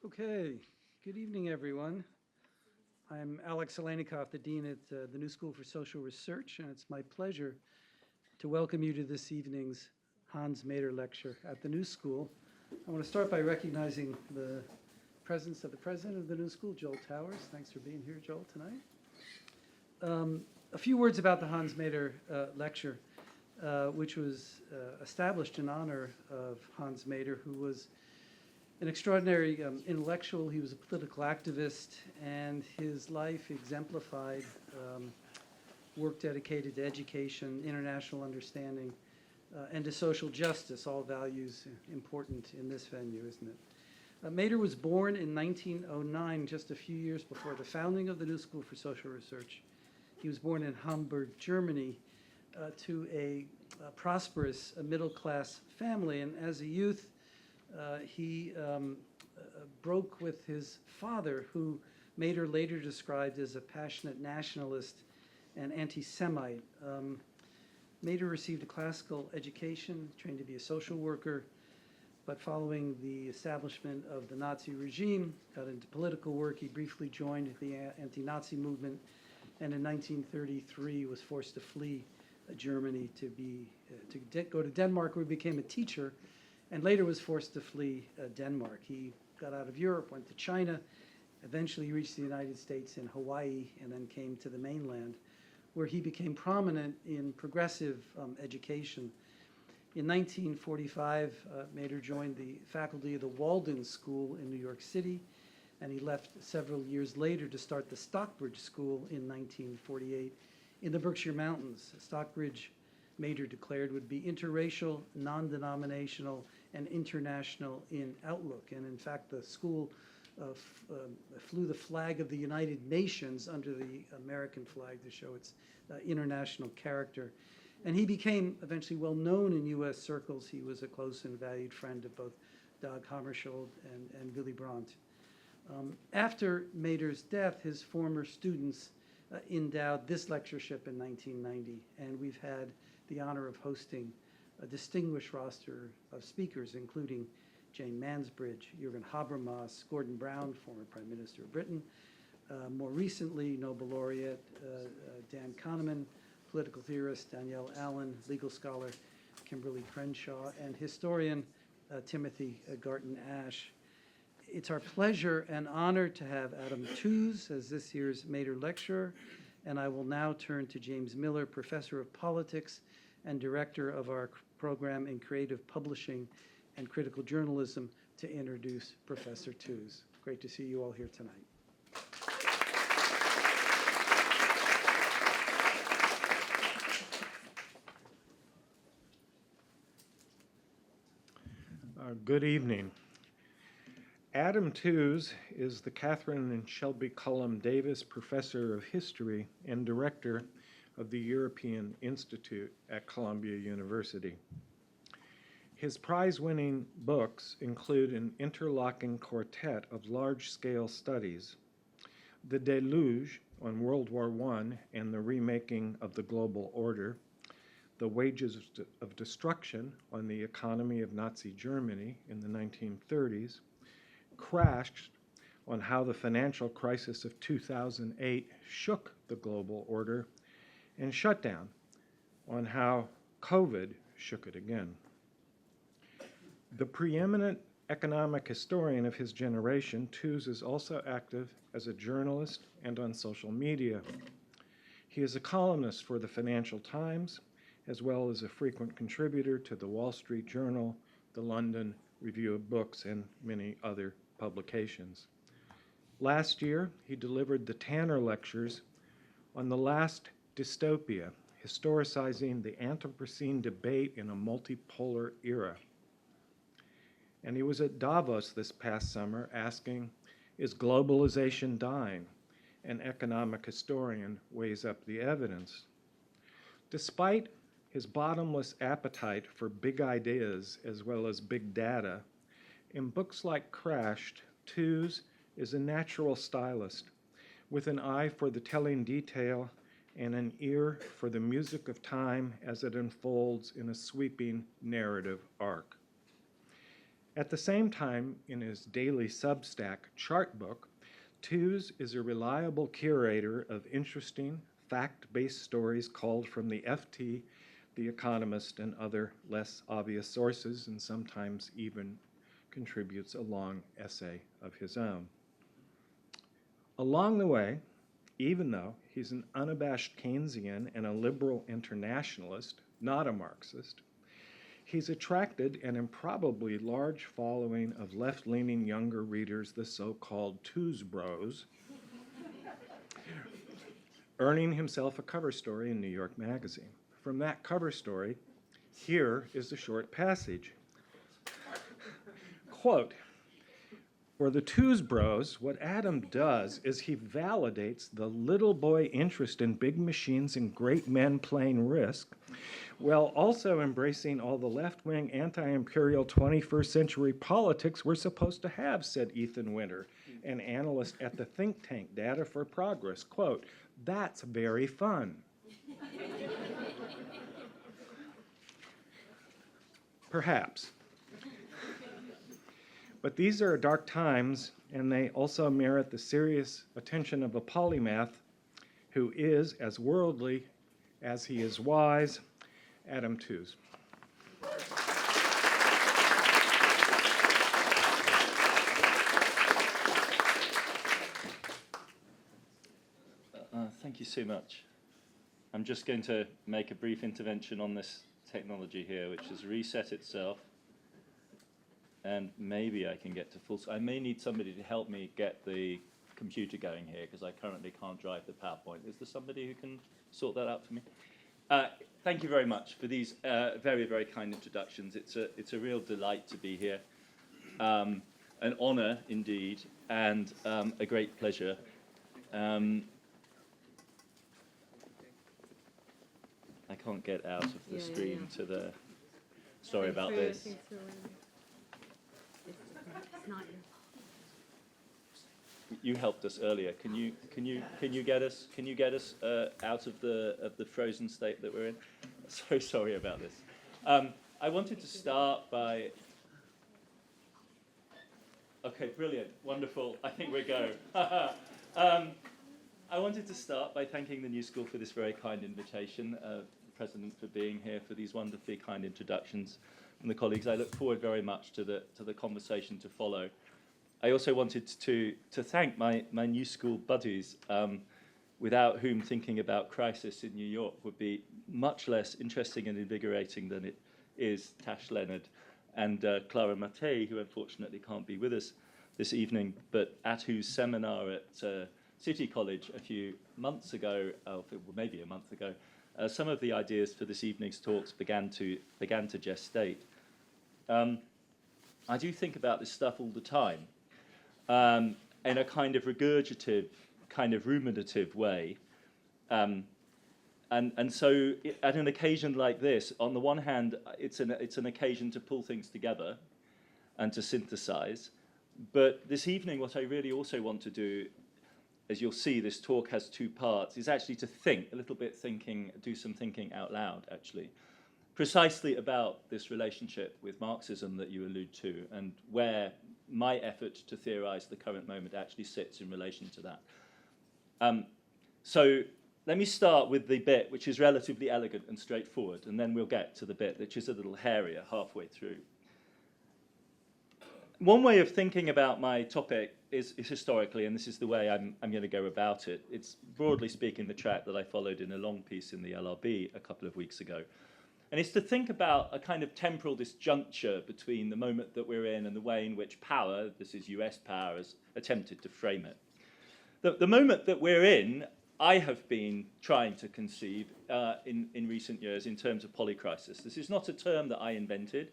Okay, good evening, everyone. I'm Aleinikoff, the Dean at the New School for Social Research, and it's my pleasure to welcome you to this evening's Hans Maeder lecture at the New School. I want to start by recognizing the presence of the president of the New School, Joel Towers. Thanks for being here, Joel, tonight. A few words about the Hans Maeder lecture, which was established in honor of Hans Maeder, who was an extraordinary intellectual. He was a political activist, and his life exemplified work dedicated to education, international understanding, and to social justice, all values important in this venue, isn't it? Maeder was born in 1909, just a few years before the founding of the New School for Social Research. He was born in Hamburg, Germany, to a prosperous middle-class family, and as a youth, he broke with his father, who Maeder later described as a passionate nationalist and anti-Semite. Maeder received a classical education, trained to be a social worker, but following the establishment of the Nazi regime, got into political work. He briefly joined the anti-Nazi movement, and in 1933 was forced to flee Germany to go to Denmark, where he became a teacher, and later was forced to flee Denmark. He got out of Europe, went to China, eventually reached the United States in Hawaii, and then came to the mainland, where he became prominent in progressive education. In 1945, Maeder joined the faculty of the Walden School in New York City, and he left several years later to start the Stockbridge School in 1948 in the Berkshire Mountains. Stockbridge, Maeder declared, would be interracial, non-denominational, and international in outlook. And in fact, the school flew the flag of the United Nations under the American flag to show its international character. And he became eventually well known in U.S. circles. He was a close and valued friend of both Dag Hammarskjöld and Willy Brandt. After Maeder's death, his former students endowed this lectureship in 1990, and we've had the honor of hosting a distinguished roster of speakers, including Jane Mansbridge, Jürgen Habermas, Gordon Brown, former Prime Minister of Britain, more recently Nobel laureate Dan Kahneman, political theorist Danielle Allen, legal scholar Kimberly Crenshaw, and historian Timothy Garton Ash. It's our pleasure and honor to have Adam Tooze as this year's Maeder lecturer, and I will now turn to James Miller, Professor of Politics and Director of our program in Creative Publishing and Critical Journalism, to introduce Professor Tooze. Great to see you all here tonight. Good evening. Adam Tooze is the Kathryn and Shelby Cullom Davis Professor of History and Director of the European Institute at Columbia University. His prize-winning books include an interlocking quartet of large-scale studies, The Deluge on World War I and the Remaking of the Global Order, The Wages of Destruction on the Economy of Nazi Germany in the 1930s, Crashed on how the financial crisis of 2008 shook the global order, and Shutdown on how COVID shook it again. The preeminent economic historian of his generation, Tooze is also active as a journalist and on social media. He is a columnist for the Financial Times, as well as a frequent contributor to the Wall Street Journal, the London Review of Books, and many other publications. Last year, he delivered the Tanner Lectures on the last dystopia, historicizing the Anthropocene debate in a multipolar era. And he was at Davos this past summer asking, is globalization dying? An economic historian weighs up the evidence. Despite his bottomless appetite for big ideas as well as big data, in books like Crashed, Tooze is a natural stylist with an eye for the telling detail and an ear for the music of time as it unfolds in a sweeping narrative arc. At the same time, in his daily Substack chart book, Tooze is a reliable curator of interesting, fact-based stories culled from the FT, The Economist, and other less obvious sources, and sometimes even contributes a long essay of his own. Along the way, even though he's an unabashed Keynesian and a liberal internationalist, not a Marxist, he's attracted an improbably large following of left-leaning younger readers, the so-called Tooze Bros, earning himself a cover story in New York Magazine. From that cover story, here is a short passage. Quote, "For the Tooze Bros, what Adam does is he validates the little boy interest in big machines and great men playing Risk, while also embracing all the left-wing anti-imperial 21st century politics we're supposed to have," said Ethan Winter, an analyst at the think tank Data for Progress. Quote, "That's very fun." Perhaps. But these are dark times, and they also merit the serious attention of a polymath who is as worldly as he is wise, Adam Tooze. Thank you so much. I'm just going to make a brief intervention on this technology here, which has reset itself. And maybe I can get to full. I may need somebody to help me get the computer going here, because I currently can't drive the PowerPoint. Is there somebody who can sort that out for me? Thank you very much for these very, very kind introductions. It's a real delight to be here. An honor, indeed, and a great pleasure. I can't get out of the screen to the... Sorry about this. It's not your fault. You helped us earlier. Can you get us out of the frozen state that we're in? So sorry about this. I wanted to start by. Okay, brilliant, wonderful. I think we're go. I wanted to start by thanking the New School for this very kind invitation, the President for being here, for these wonderfully kind introductions, and the colleagues. I look forward very much to the conversation to follow. I also wanted to thank my New School buddies, without whom thinking about crisis in New York would be much less interesting and invigorating than it is. Tash Leonard and Clara Mattei, who unfortunately can't be with us this evening, but at whose seminar at City College a few months ago, maybe a month ago, some of the ideas for this evening's talks began to gestate. I do think about this stuff all the time, in a kind of regurgitative, kind of ruminative way. And so at an occasion like this, on the one hand, it's an occasion to pull things together and to synthesize. But this evening, what I really also want to do, as you'll see, this talk has two parts, is actually to think, a little bit do some thinking out loud, actually, precisely about this relationship with Marxism that you allude to, and where my effort to theorize the current moment actually sits in relation to that. So let me start with the bit which is relatively elegant and straightforward, and then we'll get to the bit which is a little hairier halfway through. One way of thinking about my topic is historically, and this is the way I'm going to go about it. It's, broadly speaking, the track that I followed in a long piece in the LRB a couple of weeks ago. And it's to think about a kind of temporal disjuncture between the moment that we're in and the way in which power, this is US power, has attempted to frame it. The moment that we're in, I have been trying to conceive in recent years in terms of polycrisis. This is not a term that I invented.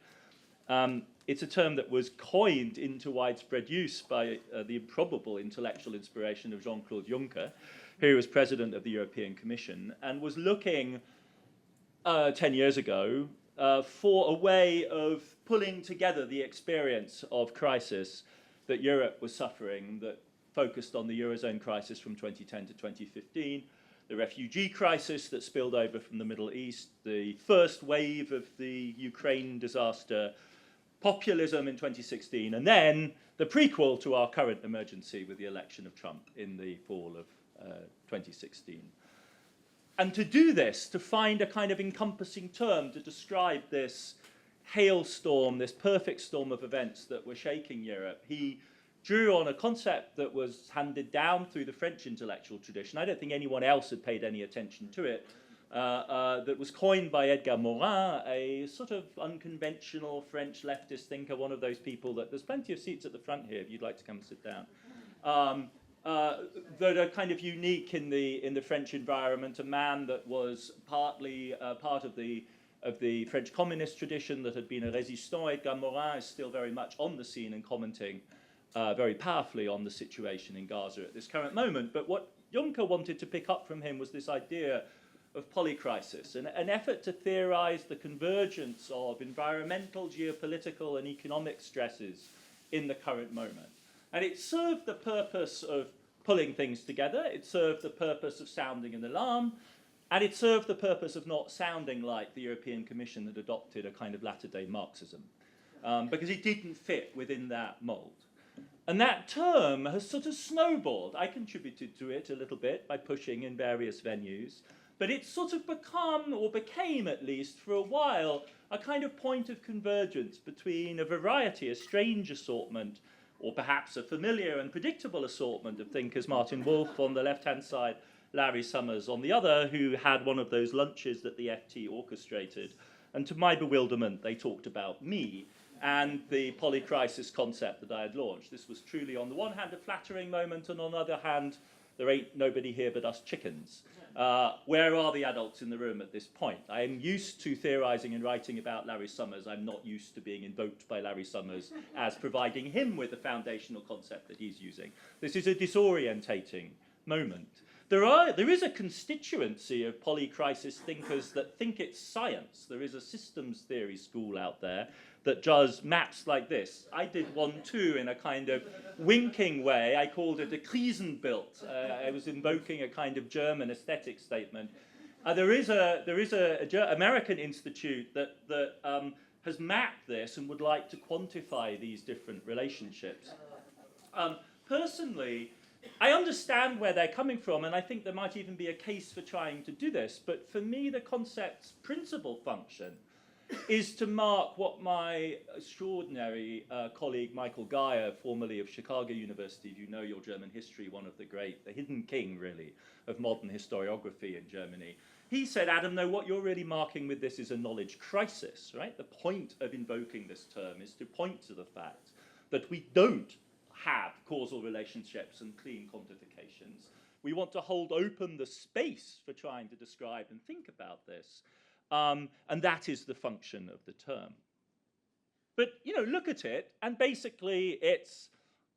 It's a term that was coined into widespread use by the improbable intellectual inspiration of Jean-Claude Juncker, who was president of the European Commission, and was looking 10 years ago for a way of pulling together the experience of crisis that Europe was suffering, that focused on the Eurozone crisis from 2010 to 2015, the refugee crisis that spilled over from the Middle East, the first wave of the Ukraine disaster, populism in 2016, and then the prequel to our current emergency with the election of Trump in the fall of 2016. And to do this, to find a kind of encompassing term to describe this hailstorm, this perfect storm of events that were shaking Europe, he drew on a concept that was handed down through the French intellectual tradition. I don't think anyone else had paid any attention to it. That was coined by Edgar Morin, a sort of unconventional French leftist thinker, one of those people that there's plenty of seats at the front here if you'd like to come and sit down, that are kind of unique in the French environment. A man that was partly part of the French communist tradition, that had been a résistant. Edgar Morin is still very much on the scene and commenting very powerfully on the situation in Gaza at this current moment. But what Juncker wanted to pick up from him was this idea of polycrisis, an effort to theorize the convergence of environmental, geopolitical, and economic stresses in the current moment. And it served the purpose of pulling things together, it served the purpose of sounding an alarm, and it served the purpose of not sounding like the European Commission had adopted a kind of latter-day Marxism, because it didn't fit within that mold. And that term has sort of snowballed. I contributed to it a little bit by pushing in various venues, but it's sort of become, or became at least for a while, a kind of point of convergence between a variety, a strange assortment, or perhaps a familiar and predictable assortment of thinkers, Martin Wolf on the left-hand side, Larry Summers on the other, who had one of those lunches that the FT orchestrated. And to my bewilderment, they talked about me and the polycrisis concept that I had launched. This was truly, on the one hand, a flattering moment, and on the other hand, there ain't nobody here but us chickens. Where are the adults in the room at this point? I am used to theorizing and writing about Larry Summers. I'm not used to being invoked by Larry Summers as providing him with the foundational concept that he's using. This is a disorientating moment. There is a constituency of polycrisis thinkers that think it's science. There is a systems theory school out there that does maps like this. I did one too in a kind of winking way. I called it a Krisenbild. I was invoking a kind of German aesthetic statement. There is a American institute that has mapped this and would like to quantify these different relationships. Personally, I understand where they're coming from, and I think there might even be a case for trying to do this, but for me the concept's principal function is to mark what my extraordinary colleague Michael Geyer, formerly of Chicago University, if you know your German history, one of the hidden king really of modern historiography in Germany, he said, Adam, no, what you're really marking with this is a knowledge crisis, right? The point of invoking this term is to point to the fact that we don't have causal relationships and clean quantifications. We want to hold open the space for trying to describe and think about this. And that is the function of the term. But, look at it, and basically it's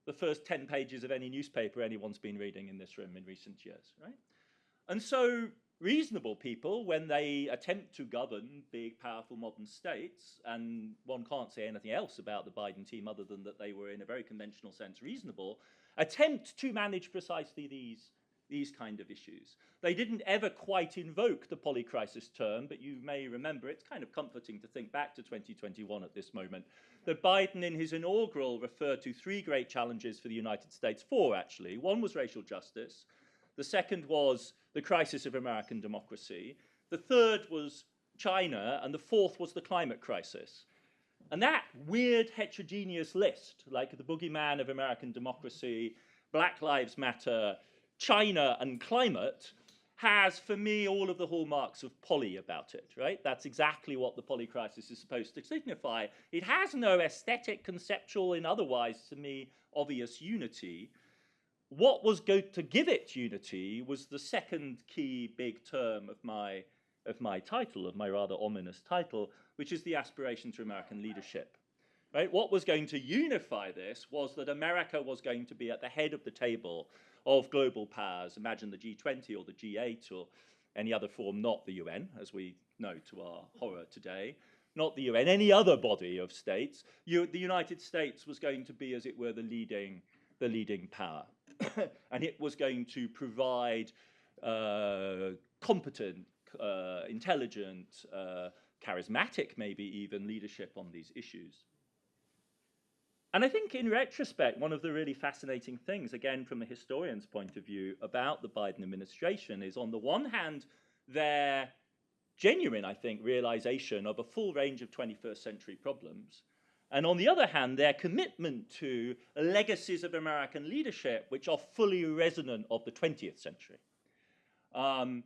the first 10 pages of any newspaper anyone's been reading in this room in recent years, right? And so reasonable people, when they attempt to govern big, powerful modern states, and one can't say anything else about the Biden team other than that they were, in a very conventional sense, reasonable, attempt to manage precisely these kind of issues. They didn't ever quite invoke the polycrisis term, but you may remember, it's kind of comforting to think back to 2021 at this moment, that Biden in his inaugural referred to 3 great challenges for the United States, 4 actually. One was racial justice. The second was the crisis of American democracy. The third was China, and the fourth was the climate crisis. And that weird heterogeneous list, like the boogeyman of American democracy, Black Lives Matter, China, and climate, has, for me, all of the hallmarks of poly about it, right? That's exactly what the polycrisis is supposed to signify. It has no aesthetic, conceptual, and otherwise, to me, obvious unity. What was going to give it unity was the second key big term of my title, of my rather ominous title, which is the aspiration to American leadership. Right? What was going to unify this was that America was going to be at the head of the table of global powers. Imagine the G20 or the G8 or any other form, not the UN, as we know to our horror today, not the UN, any other body of states. The United States was going to be, as it were, the leading power. And it was going to provide competent, intelligent, charismatic, maybe even, leadership on these issues. And I think in retrospect, one of the really fascinating things, again, from a historian's point of view, about the Biden administration is, on the one hand, their genuine, I think, realization of a full range of 21st century problems. And on the other hand, their commitment to legacies of American leadership, which are fully resonant of the 20th century. And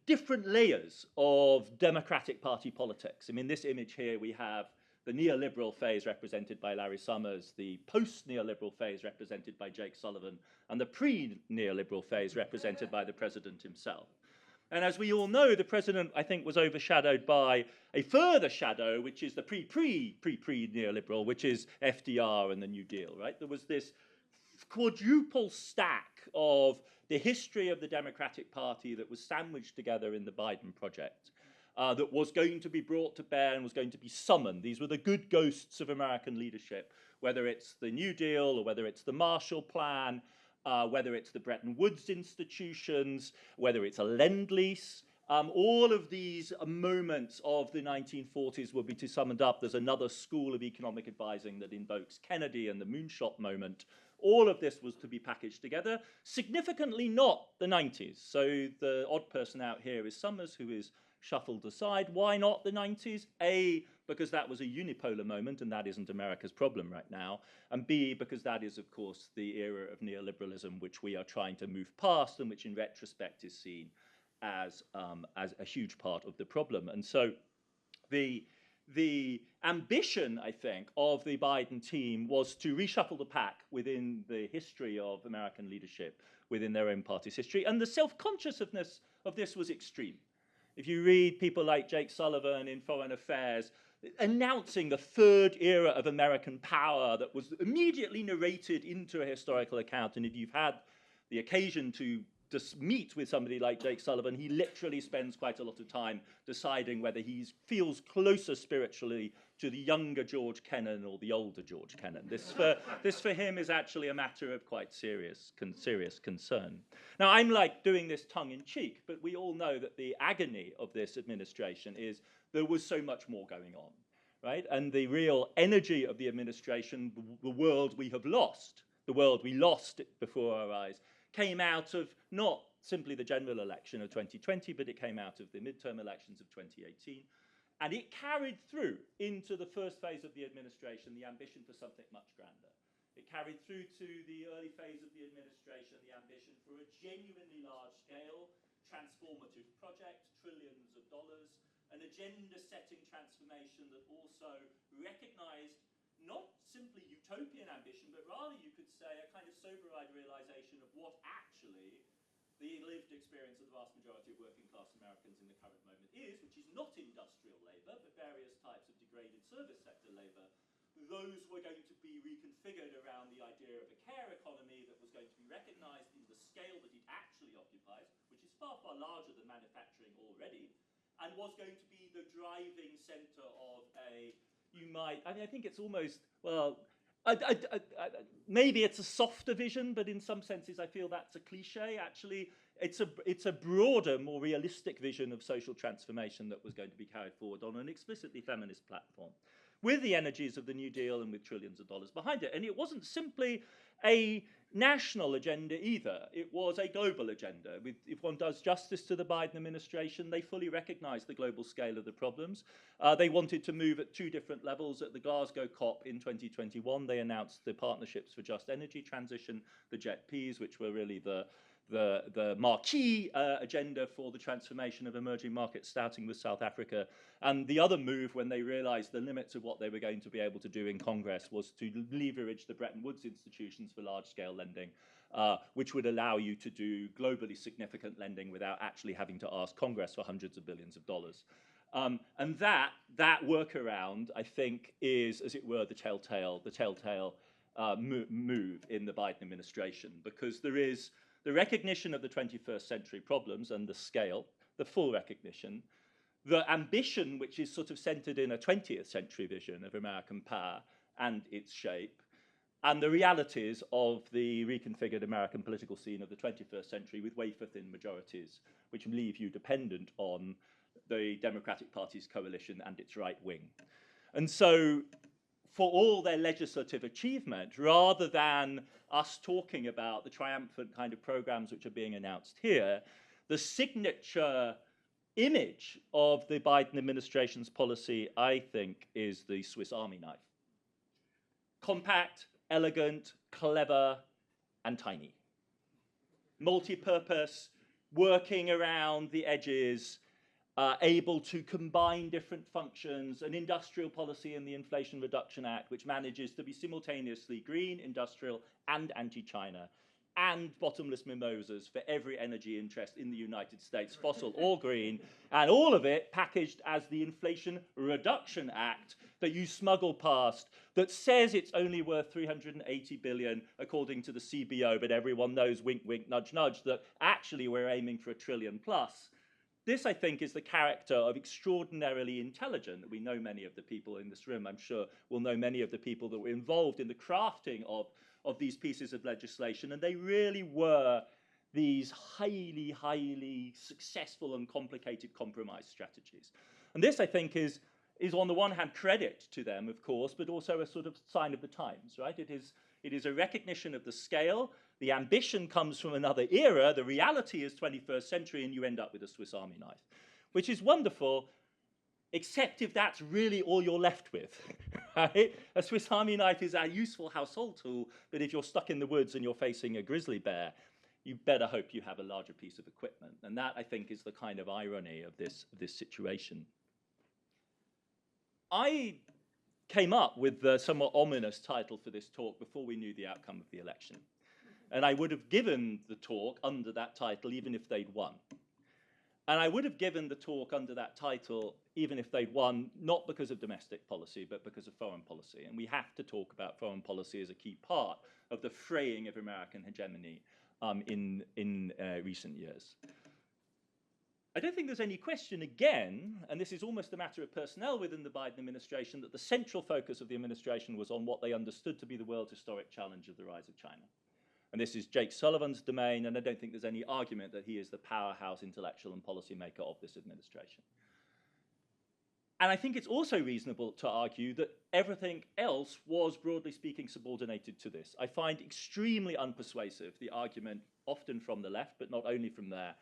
different layers of Democratic Party politics. I mean, this image here, we have the neoliberal phase represented by Larry Summers, the post-neoliberal phase represented by Jake Sullivan, and the pre-neoliberal phase represented by the president himself. And as we all know, the president, I think, was overshadowed by a further shadow, which is the pre-neoliberal, which is FDR and the New Deal, right? There was this quadruple stack of the history of the Democratic Party that was sandwiched together in the Biden project, that was going to be brought to bear and was going to be summoned. These were the good ghosts of American leadership, whether it's the New Deal or whether it's the Marshall Plan, whether it's the Bretton Woods institutions, whether it's a Lend-Lease. All of these moments of the 1940s will be summed up. There's another school of economic advising that invokes Kennedy and the moonshot moment. All of this was to be packaged together. Significantly not the 90s. So the odd person out here is Summers, who is shuffled aside. Why not the 90s? A, because that was a unipolar moment, and that isn't America's problem right now. And B, because that is, of course, the era of neoliberalism, which we are trying to move past, and which in retrospect is seen as a huge part of the problem. And so the ambition, I think, of the Biden team was to reshuffle the pack within the history of American leadership, within their own party's history. And the self-consciousness of this was extreme. If you read people like Jake Sullivan in Foreign Affairs, announcing the third era of American power that was immediately narrated into a historical account, and if you've had the occasion to just meet with somebody like Jake Sullivan, he literally spends quite a lot of time deciding whether he feels closer spiritually to the younger George Kennan or the older George Kennan. This for him is actually a matter of quite serious concern. Now, I'm like doing this tongue-in-cheek, but we all know that the agony of this administration is there was so much more going on, right? And the real energy of the administration, the world we have lost, the world we lost before our eyes, came out of not simply the general election of 2020, but it came out of the midterm elections of 2018. And it carried through into the first phase of the administration the ambition for something much grander. It carried through to the early phase of the administration the ambition for a genuinely large-scale, transformative project, trillions of dollars, an agenda-setting transformation that also recognized not simply utopian ambition, but rather you could say a kind of sober-eyed realization of what actually the lived experience of the vast majority of working class Americans in the current moment is, which is not industrial labor, but various types of degraded service sector labor. Those were going to be reconfigured around the idea of a care economy that was going to be recognized in the scale that it actually occupies, which is far, far larger than manufacturing already, and was going to be the driving center of I think it's almost, well, maybe it's a softer vision, but in some senses I feel that's a cliche. Actually, it's a broader, more realistic vision of social transformation that was going to be carried forward on an explicitly feminist platform, with the energies of the New Deal and with trillions of dollars behind it. And it wasn't simply a national agenda either. It was a global agenda. If one does justice to the Biden administration, they fully recognize the global scale of the problems. They wanted to move at two different levels. At the Glasgow COP in 2021, they announced the Partnerships for Just Energy Transition, the JETPs, which were really the marquee agenda for the transformation of emerging markets, starting with South Africa. And the other move, when they realized the limits of what they were going to be able to do in Congress, was to leverage the Bretton Woods institutions for large-scale lending, which would allow you to do globally significant lending without actually having to ask Congress for hundreds of billions of dollars. And that workaround, I think, is, as it were, the telltale move in the Biden administration, because there is the recognition of the 21st century problems and the scale, the full recognition, the ambition, which is sort of centered in a 20th century vision of American power and its shape, and the realities of the reconfigured American political scene of the 21st century with wafer-thin majorities, which leave you dependent on the Democratic Party's coalition and its right wing. And so for all their legislative achievement, rather than us talking about the triumphant kind of programs which are being announced here, the signature image of the Biden administration's policy, I think, is the Swiss Army knife. Compact, elegant, clever, and tiny. Multi-purpose, working around the edges, able to combine different functions, an industrial policy in the Inflation Reduction Act, which manages to be simultaneously green, industrial, and anti-China, and bottomless mimosas for every energy interest in the United States, fossil or green, and all of it packaged as the Inflation Reduction Act that you smuggle past, that says it's only worth 380 billion according to the CBO, but everyone knows, wink, wink, nudge, nudge, that actually we're aiming for $1 trillion plus. This, I think, is the character of extraordinarily intelligent. We know many of the people in this room, I'm sure, will know many of the people that were involved in the crafting of these pieces of legislation, and they really were these highly, highly successful and complicated compromise strategies. And this, I think, is on the one hand credit to them, of course, but also a sort of sign of the times, right? It is a recognition of the scale. The ambition comes from another era. The reality is 21st century, and you end up with a Swiss Army knife, which is wonderful, except if that's really all you're left with. Right? A Swiss Army knife is a useful household tool, but if you're stuck in the woods and you're facing a grizzly bear, you better hope you have a larger piece of equipment. And that, I think, is the kind of irony of this situation. I came up with the somewhat ominous title for this talk before we knew the outcome of the election. And I would have given the talk under that title even if they'd won. And I would have given the talk under that title even if they'd won, not because of domestic policy, but because of foreign policy. And we have to talk about foreign policy as a key part of the fraying of American hegemony in recent years. I don't think there's any question, again, and this is almost a matter of personnel within the Biden administration, that the central focus of the administration was on what they understood to be the world's historic challenge of the rise of China. And this is Jake Sullivan's domain, and I don't think there's any argument that he is the powerhouse intellectual and policymaker of this administration. And I think it's also reasonable to argue that everything else was, broadly speaking, subordinated to this. I find extremely unpersuasive the argument, often from the left, but not only from there,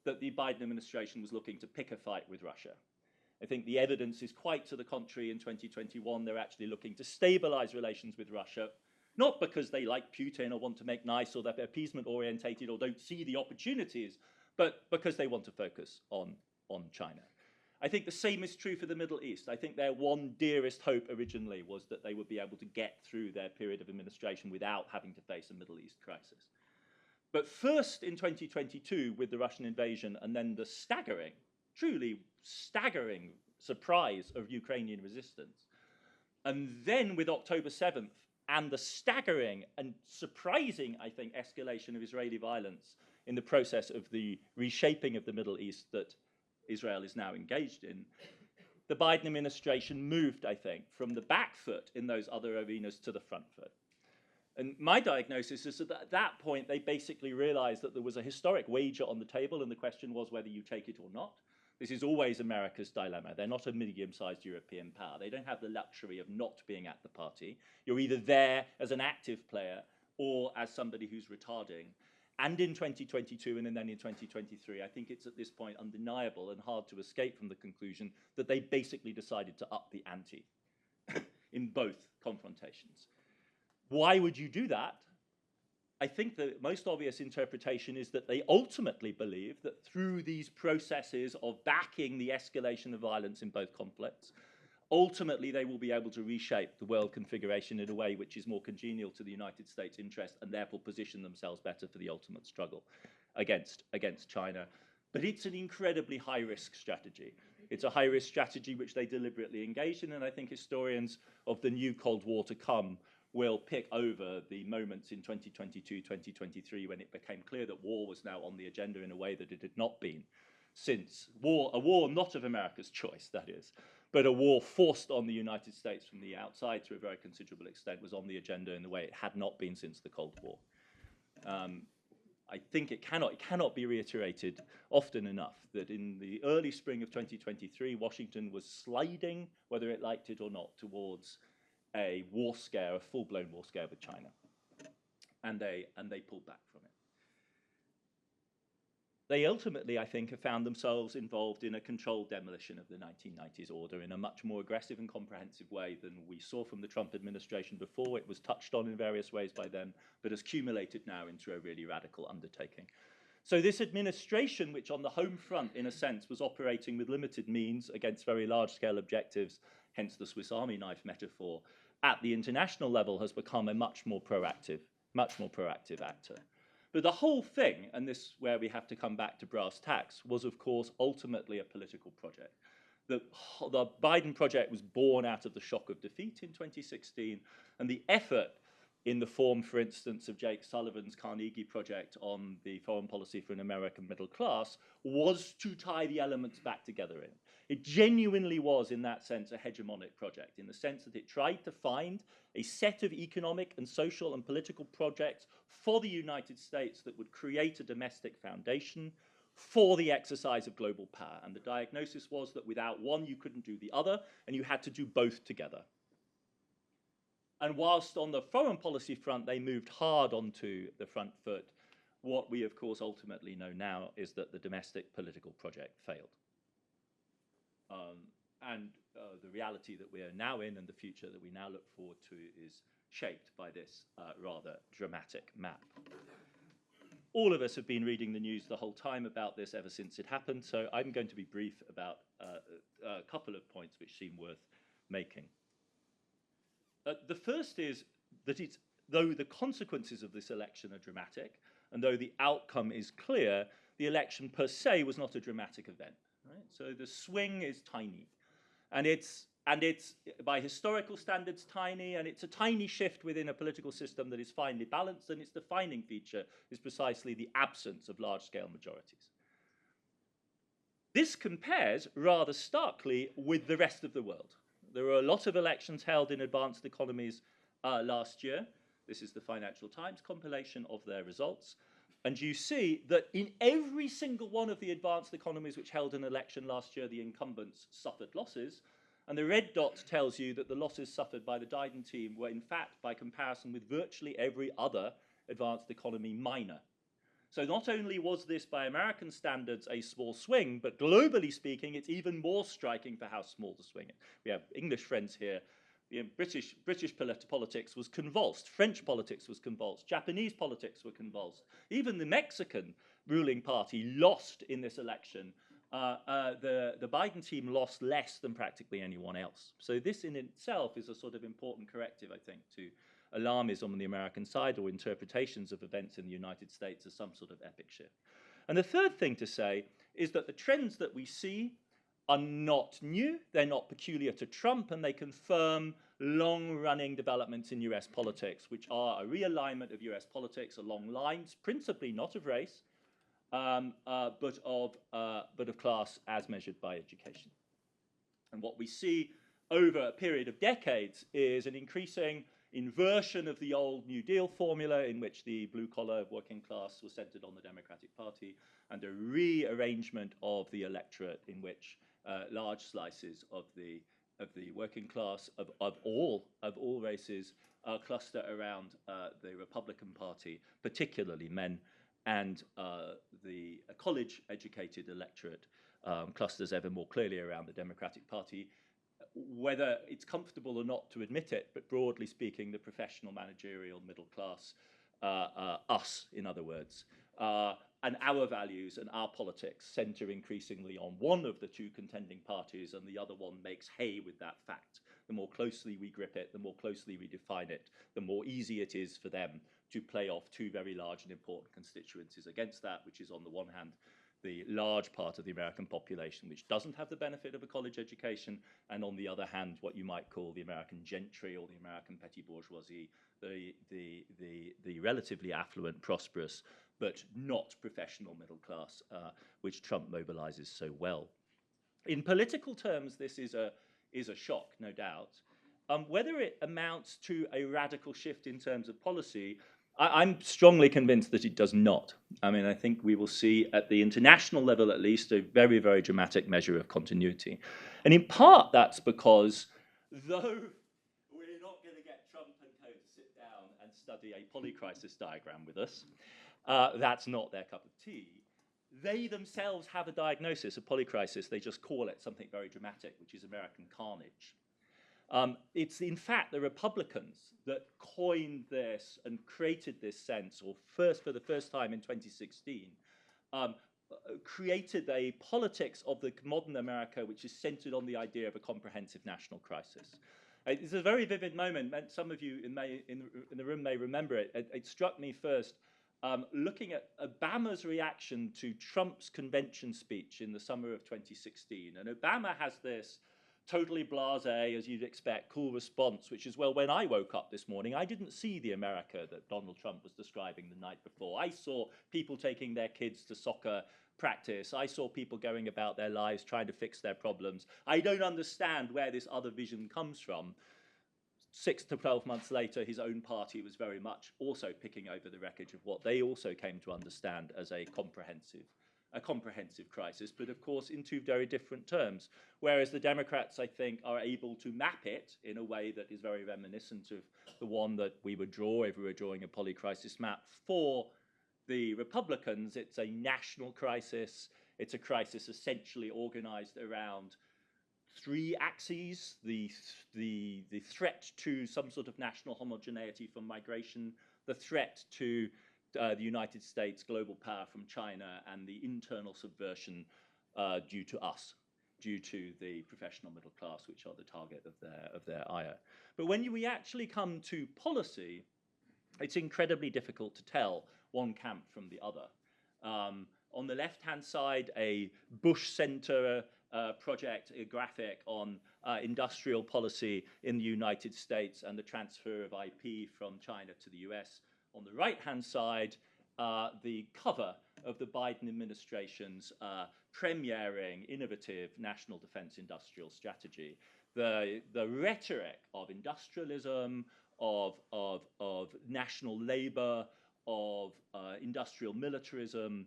that the Biden administration was looking to pick a fight with Russia. I think the evidence is quite to the contrary. In 2021, they're actually looking to stabilize relations with Russia, not because they like Putin or want to make nice or they're appeasement-orientated or don't see the opportunities, but because they want to focus on China. I think the same is true for the Middle East. I think their one dearest hope originally was that they would be able to get through their period of administration without having to face a Middle East crisis. But first in 2022 with the Russian invasion and then the staggering, truly staggering surprise of Ukrainian resistance, and then with October 7th and the staggering and surprising, I think, escalation of Israeli violence in the process of the reshaping of the Middle East that Israel is now engaged in, the Biden administration moved, I think, from the back foot in those other arenas to the front foot. And my diagnosis is that at that point, they basically realized that there was a historic wager on the table, and the question was whether you take it or not. This is always America's dilemma. They're not a medium-sized European power. They don't have the luxury of not being at the party. You're either there as an active player or as somebody who's retarding. And in 2022 and then in 2023, I think it's at this point undeniable and hard to escape from the conclusion that they basically decided to up the ante in both confrontations. Why would you do that? I think the most obvious interpretation is that they ultimately believe that through these processes of backing the escalation of violence in both conflicts, ultimately they will be able to reshape the world configuration in a way which is more congenial to the United States' interest and therefore position themselves better for the ultimate struggle against China. But it's an incredibly high-risk strategy. It's a high-risk strategy which they deliberately engaged in, and I think historians of the new Cold War to come will pick over the moments in 2022, 2023, when it became clear that war was now on the agenda in a way that it had not been since a war not of America's choice, that is, but a war forced on the United States from the outside to a very considerable extent was on the agenda in the way it had not been since the Cold War. I think it cannot be reiterated often enough that in the early spring of 2023, Washington was sliding, whether it liked it or not, towards a war scare, a full-blown war scare with China, and they pulled back from it. They ultimately, I think, have found themselves involved in a controlled demolition of the 1990s order in a much more aggressive and comprehensive way than we saw from the Trump administration before. It was touched on in various ways by them, but has accumulated now into a really radical undertaking. So this administration, which on the home front, in a sense, was operating with limited means against very large-scale objectives, hence the Swiss Army knife metaphor, at the international level has become a much more proactive actor. But the whole thing, and this is where we have to come back to brass tacks, was of course ultimately a political project. The Biden project was born out of the shock of defeat in 2016, and the effort in the form, for instance, of Jake Sullivan's Carnegie Project on the foreign policy for an American middle class was to tie the elements back together in. It genuinely was, in that sense, a hegemonic project, in the sense that it tried to find a set of economic and social and political projects for the United States that would create a domestic foundation for the exercise of global power. And the diagnosis was that without one, you couldn't do the other, and you had to do both together. And whilst on the foreign policy front, they moved hard onto the front foot, what we, of course, ultimately know now is that the domestic political project failed. The reality that we are now in and the future that we now look forward to is shaped by this rather dramatic map. All of us have been reading the news the whole time about this ever since it happened, so I'm going to be brief about a couple of points which seem worth making. The first is that though the consequences of this election are dramatic, and though the outcome is clear, the election per se was not a dramatic event. Right? So the swing is tiny, and it's by historical standards tiny, and it's a tiny shift within a political system that is finely balanced, and its defining feature is precisely the absence of large-scale majorities. This compares rather starkly with the rest of the world. There were a lot of elections held in advanced economies last year. This is the Financial Times compilation of their results. And you see that in every single one of the advanced economies which held an election last year, the incumbents suffered losses. And the red dot tells you that the losses suffered by the Biden team were, in fact, by comparison with virtually every other advanced economy, minor. So not only was this, by American standards, a small swing, but globally speaking, it's even more striking for how small the swing is. We have English friends here. You know, British politics was convulsed. French politics was convulsed. Japanese politics were convulsed. Even the Mexican ruling party lost in this election. The Biden team lost less than practically anyone else. So this in itself is a sort of important corrective, I think, to alarmism on the American side or interpretations of events in the United States as some sort of epic shift. And the third thing to say is that the trends that we see are not new, they're not peculiar to Trump, and they confirm long-running developments in US politics, which are a realignment of US politics along lines, principally not of race, but of class as measured by education. And what we see over a period of decades is an increasing inversion of the old New Deal formula in which the blue-collar working class was centered on the Democratic Party, and a rearrangement of the electorate in which large slices of the working class of all races cluster around the Republican Party, particularly men, and the college-educated electorate clusters ever more clearly around the Democratic Party. Whether it's comfortable or not to admit it, but broadly speaking, the professional, managerial, middle class, us, in other words, and our values and our politics center increasingly on one of the two contending parties, and the other one makes hay with that fact. The more closely we grip it, the more closely we define it, the more easy it is for them to play off two very large and important constituencies against that, which is on the one hand, the large part of the American population which doesn't have the benefit of a college education, and on the other hand, what you might call the American gentry or the American petty bourgeoisie, the relatively affluent, prosperous, but not professional middle class, which Trump mobilizes so well. In political terms, this is a shock, no doubt. Whether it amounts to a radical shift in terms of policy, I'm strongly convinced that it does not. I mean, I think we will see at the international level, at least, a very, very dramatic measure of continuity. And in part, that's because, though we're not going study a polycrisis diagram with us. That's not their cup of tea. They themselves have a diagnosis of polycrisis. They just call it something very dramatic, which is American carnage. It's in fact the Republicans that coined this and created this sense, or for the first time in 2016, created a politics of the modern America which is centered on the idea of a comprehensive national crisis. It's a very vivid moment. Some of you in the room may remember it. It struck me first looking at Obama's reaction to Trump's convention speech in the summer of 2016. And Obama has this totally blasé, as you'd expect, cool response, which is, well, when I woke up this morning, I didn't see the America that Donald Trump was describing the night before. I saw people taking their kids to soccer practice. I saw people going about their lives trying to fix their problems. I don't understand where this other vision comes from. 6 to 12 months later, his own party was very much also picking over the wreckage of what they also came to understand as a comprehensive crisis, but of course in two very different terms. Whereas the Democrats, I think, are able to map it in a way that is very reminiscent of the one that we would draw if we were drawing a polycrisis map. For the Republicans, it's a national crisis. It's a crisis essentially organized around three axes: the threat to some sort of national homogeneity from migration, the threat to the United States global power from China, and the internal subversion due to us, due to the professional middle class, which are the target of their ire. But when we actually come to policy, it's incredibly difficult to tell one camp from the other. On the left-hand side, a Bush Center project, a graphic on industrial policy in the United States and the transfer of IP from China to the US. On the right-hand side, the cover of the Biden administration's premiering innovative national defense industrial strategy. The rhetoric of industrialism, of national labor, of industrial militarism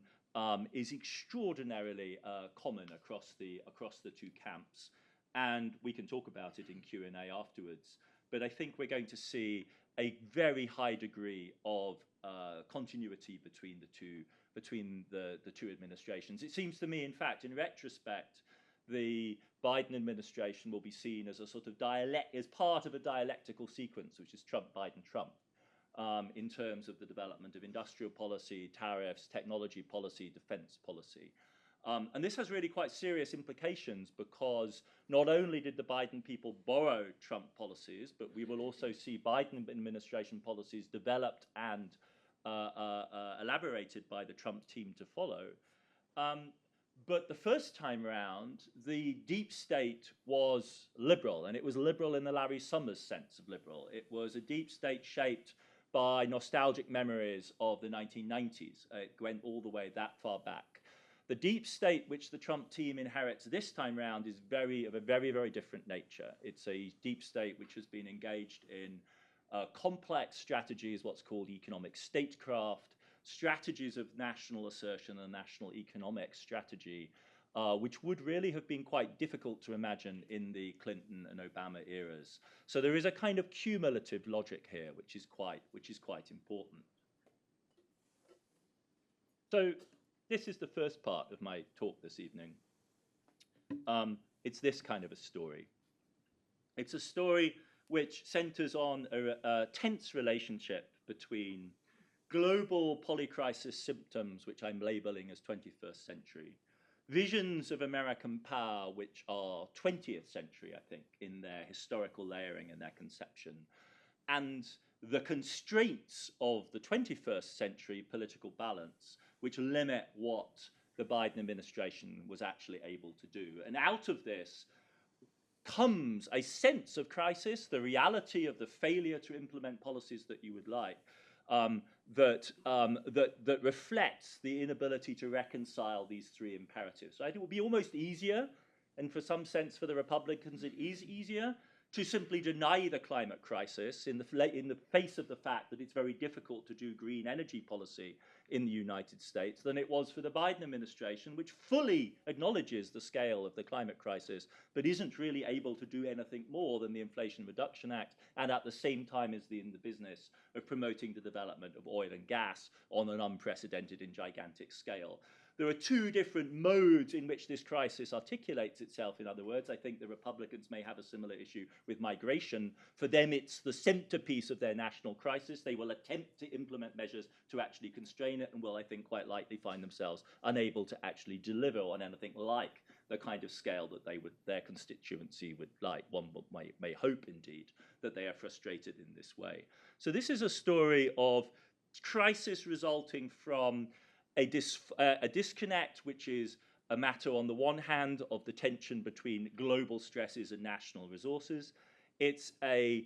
is extraordinarily common across the two camps. And we can talk about it in Q&A afterwards. But I think we're going to see a very high degree of continuity between the two administrations. It seems to me, in fact, in retrospect, the Biden administration will be seen as a sort of as part of a dialectical sequence, which is Trump, Biden, Trump, in terms of the development of industrial policy, tariffs, technology policy, defense policy. And this has really quite serious implications, because not only did the Biden people borrow Trump policies, but we will also see Biden administration policies developed and elaborated by the Trump team to follow. But the first time around, the deep state was liberal, and it was liberal in the Larry Summers sense of liberal. It was a deep state shaped by nostalgic memories of the 1990s. It went all the way that far back. The deep state which the Trump team inherits this time round is of a very, very different nature. It's a deep state which has been engaged in complex strategies, what's called economic statecraft, strategies of national assertion and national economic strategy, which would really have been quite difficult to imagine in the Clinton and Obama eras. So there is a kind of cumulative logic here, which is quite important. So this is the first part of my talk this evening. It's this kind of a story. It's a story which centers on a tense relationship between global polycrisis symptoms, which I'm labeling as 21st century, visions of American power, which are 20th century, I think, in their historical layering and their conception, and the constraints of the 21st century political balance, which limit what the Biden administration was actually able to do. And out of this comes a sense of crisis, the reality of the failure to implement policies that you would like, that reflects the inability to reconcile these three imperatives. So I think it would be almost easier, and for some sense for the Republicans it is easier, to simply deny the climate crisis in the face of the fact that it's very difficult to do green energy policy in the United States than it was for the Biden administration, which fully acknowledges the scale of the climate crisis, but isn't really able to do anything more than the Inflation Reduction Act, and at the same time is in the business of promoting the development of oil and gas on an unprecedented and gigantic scale. There are two different modes in which this crisis articulates itself. In other words, I think the Republicans may have a similar issue with migration. For them, it's the centerpiece of their national crisis. They will attempt to implement measures to actually constrain it and will, I think, quite likely find themselves unable to actually deliver on anything like the kind of scale that their constituency would like. One may hope, indeed, that they are frustrated in this way. So this is a story of crisis resulting from a disconnect, which is a matter, on the one hand, of the tension between global stresses and national resources. It's a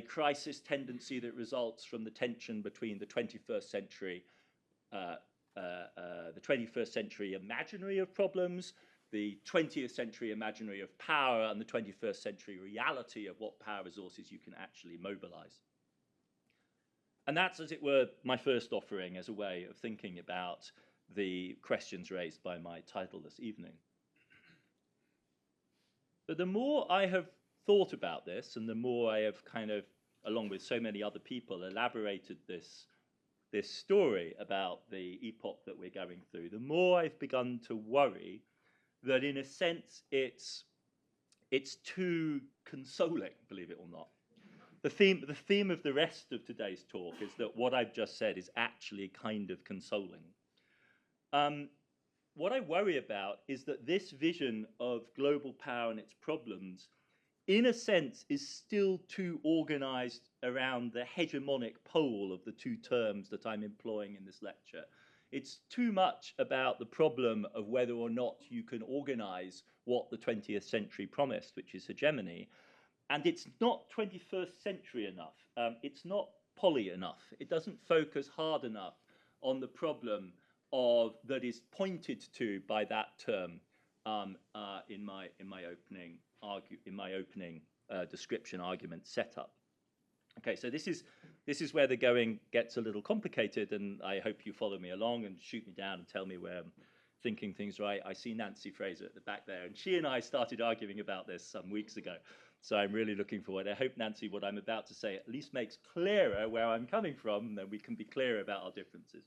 crisis tendency that results from the tension between the 21st century, imaginary of problems, the 20th century imaginary of power, and the 21st century reality of what power resources you can actually mobilize. And that's, as it were, my first offering as a way of thinking about the questions raised by my title this evening. But the more I have thought about this, and the more I have kind of, along with so many other people, elaborated this story about the epoch that we're going through, the more I've begun to worry that, in a sense, it's too consoling, believe it or not. The theme of the rest of today's talk is that what I've just said is actually kind of consoling. What I worry about is that this vision of global power and its problems, in a sense, is still too organized around the hegemonic pole of the two terms that I'm employing in this lecture. It's too much about the problem of whether or not you can organize what the 20th century promised, which is hegemony. And it's not 21st century enough. It's not poly enough. It doesn't focus hard enough on the problem that is pointed to by that term in my opening description argument setup. Okay, so this is where the going gets a little complicated, and I hope you follow me along and shoot me down and tell me where I'm thinking things right. I see Nancy Fraser at the back there, and she and I started arguing about this some weeks ago. So I'm really looking forward. I hope, Nancy, what I'm about to say at least makes clearer where I'm coming from, and then we can be clearer about our differences.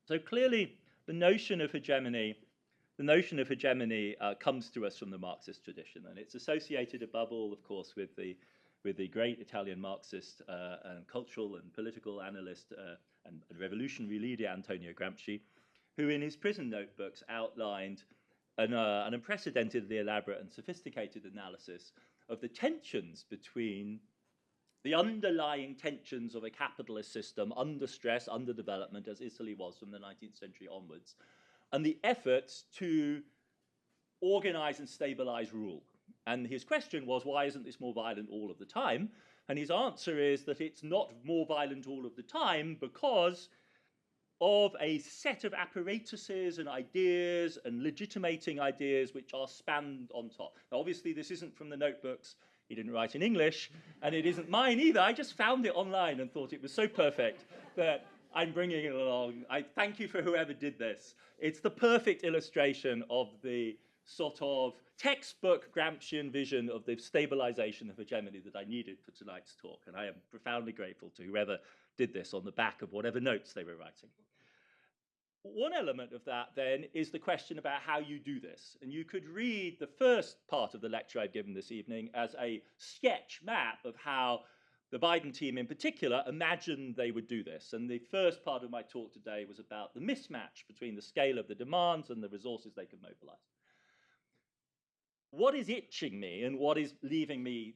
So clearly, the notion of hegemony comes to us from the Marxist tradition, and it's associated above all, of course, with the great Italian Marxist and cultural and political analyst and revolutionary leader Antonio Gramsci, who in his prison notebooks outlined an unprecedentedly elaborate and sophisticated analysis of the tensions between the underlying tensions of a capitalist system under stress, under development, as Italy was from the 19th century onwards, and the efforts to organize and stabilize rule. And his question was, why isn't this more violent all of the time? And his answer is that it's not more violent all of the time because of a set of apparatuses and ideas and legitimating ideas which are spanned on top. Now, obviously, this isn't from the notebooks. He didn't write in English, and it isn't mine either. I just found it online and thought it was so perfect that I'm bringing it along. I thank you for whoever did this. It's the perfect illustration of the sort of textbook Gramscian vision of the stabilization of hegemony that I needed for tonight's talk, and I am profoundly grateful to whoever did this on the back of whatever notes they were writing. One element of that, then, is the question about how you do this. And you could read the first part of the lecture I've given this evening as a sketch map of how the Biden team in particular imagined they would do this. And the first part of my talk today was about the mismatch between the scale of the demands and the resources they could mobilize. What is itching me and what is leaving me,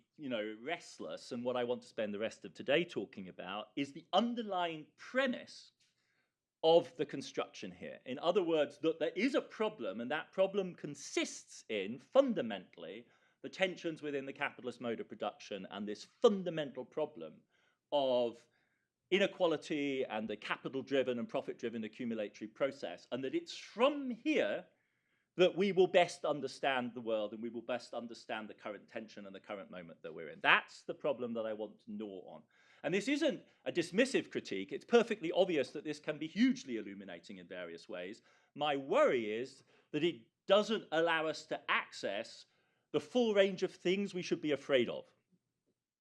restless, and what I want to spend the rest of today talking about, is the underlying premise of the construction here. In other words, that there is a problem, and that problem consists in, fundamentally, the tensions within the capitalist mode of production and this fundamental problem of inequality and the capital-driven and profit-driven accumulatory process, and that it's from here that we will best understand the world and we will best understand the current tension and the current moment that we're in. That's the problem that I want to gnaw on. And this isn't a dismissive critique. It's perfectly obvious that this can be hugely illuminating in various ways. My worry is that it doesn't allow us to access the full range of things we should be afraid of.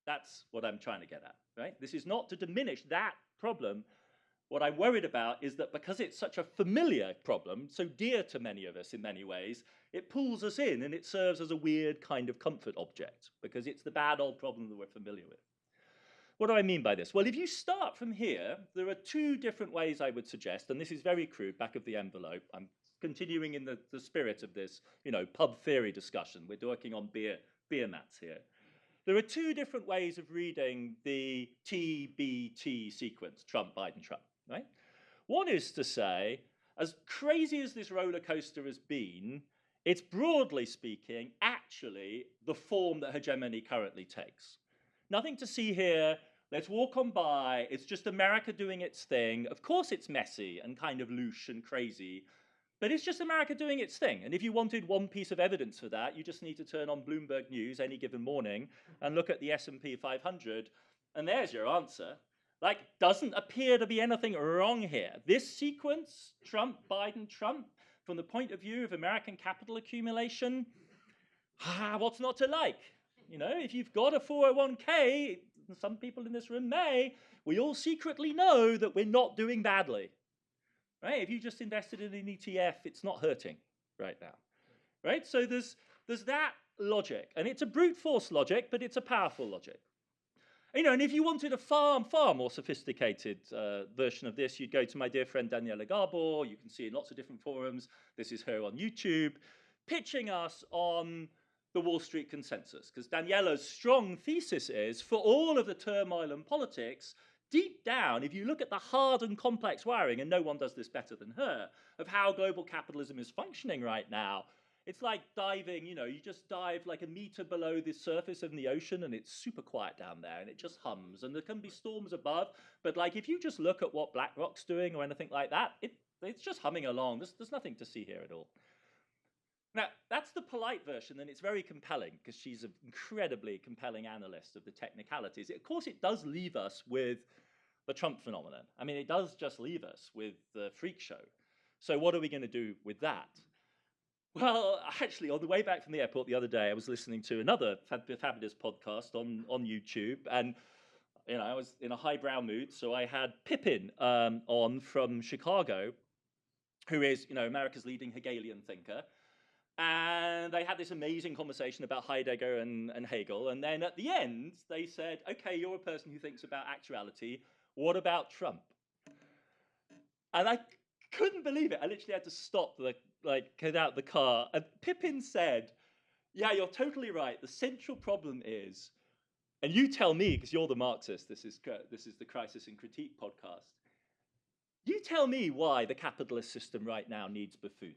That's what I'm trying to get at, right? This is not to diminish that problem. What I'm worried about is that because it's such a familiar problem, so dear to many of us in many ways, it pulls us in and it serves as a weird kind of comfort object because it's the bad old problem that we're familiar with. What do I mean by this? Well, if you start from here, there are two different ways I would suggest, and this is very crude, back of the envelope. I'm continuing in the spirit of this, pub theory discussion. We're working on beer mats here. There are two different ways of reading the TBT sequence, Trump, Biden, Trump, right? One is to say, as crazy as this roller coaster has been, it's broadly speaking actually the form that hegemony currently takes. Nothing to see here. Let's walk on by. It's just America doing its thing. Of course it's messy and kind of louche and crazy, but it's just America doing its thing. And if you wanted one piece of evidence for that, you just need to turn on Bloomberg News any given morning and look at the S&P 500, and there's your answer. Like, doesn't appear to be anything wrong here. This sequence, Trump, Biden, Trump, from the point of view of American capital accumulation, what's not to like? If you've got a 401k, some people in this room may, we all secretly know that we're not doing badly. Right? If you just invested in an ETF, it's not hurting right now. Right? So there's that logic. And it's a brute force logic, but it's a powerful logic. And if you wanted a far more sophisticated version of this, you'd go to my dear friend Daniela Gabor. You can see in lots of different forums. This is her on YouTube, pitching us on the Wall Street consensus. Because Daniela's strong thesis is, for all of the turmoil and politics, deep down, if you look at the hard and complex wiring, and no one does this better than her, of how global capitalism is functioning right now, it's like diving, you just dive like a meter below the surface of the ocean and it's super quiet down there and it just hums. And there can be storms above, but like if you just look at what BlackRock's doing or anything like that, it's just humming along. There's nothing to see here at all. Now, that's the polite version, and it's very compelling because she's an incredibly compelling analyst of the technicalities. Of course, it does leave us with the Trump phenomenon. I mean, it does just leave us with the freak show. So what are we going to do with that? Well, actually, on the way back from the airport the other day, I was listening to another fabulous podcast on YouTube, and I was in a highbrow mood, so I had Pippin on from Chicago, who is America's leading Hegelian thinker. And they had this amazing conversation about Heidegger and Hegel. And then at the end, they said, okay, you're a person who thinks about actuality. What about Trump? And I couldn't believe it. I literally had to stop, get out the car. And Pippin said, yeah, you're totally right. The central problem is, and you tell me, because you're the Marxist, this is the Crisis and Critique podcast. You tell me why the capitalist system right now needs buffoons.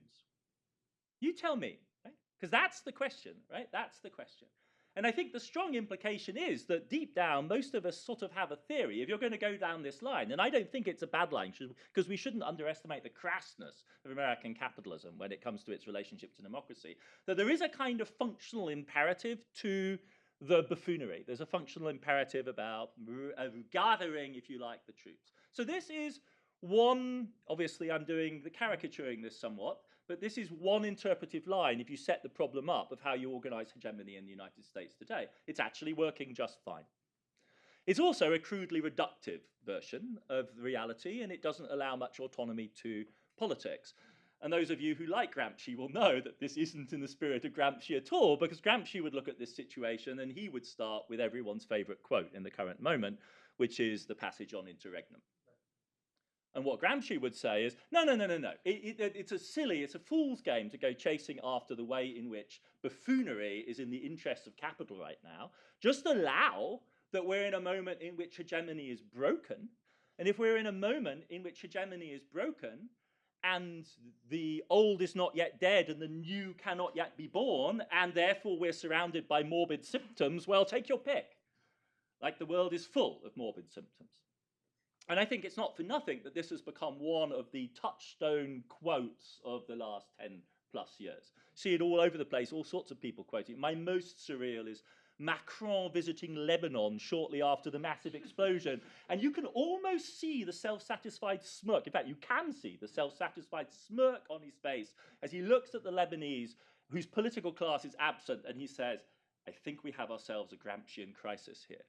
You tell me, right? Because that's the question, right? That's the question. And I think the strong implication is that deep down, most of us sort of have a theory. If you're going to go down this line, and I don't think it's a bad line, because we shouldn't underestimate the crassness of American capitalism when it comes to its relationship to democracy, that there is a kind of functional imperative to the buffoonery. There's a functional imperative about gathering, if you like, the troops. So this is one, obviously I'm caricaturing this somewhat, but this is one interpretive line if you set the problem up of how you organize hegemony in the United States today. It's actually working just fine. It's also a crudely reductive version of the reality, and it doesn't allow much autonomy to politics. And those of you who like Gramsci will know that this isn't in the spirit of Gramsci at all, because Gramsci would look at this situation and he would start with everyone's favorite quote in the current moment, which is the passage on Interregnum. And what Gramsci would say is, no. It's a fool's game to go chasing after the way in which buffoonery is in the interest of capital right now. Just allow that we're in a moment in which hegemony is broken. And if we're in a moment in which hegemony is broken, and the old is not yet dead and the new cannot yet be born, and therefore we're surrounded by morbid symptoms, well, take your pick. Like the world is full of morbid symptoms. And I think it's not for nothing that this has become one of the touchstone quotes of the last 10 plus years. See it all over the place, all sorts of people quoting. My most surreal is Macron visiting Lebanon shortly after the massive explosion. And you can almost see the self-satisfied smirk. In fact, you can see the self-satisfied smirk on his face as he looks at the Lebanese, whose political class is absent, and he says, I think we have ourselves a Gramscian crisis here.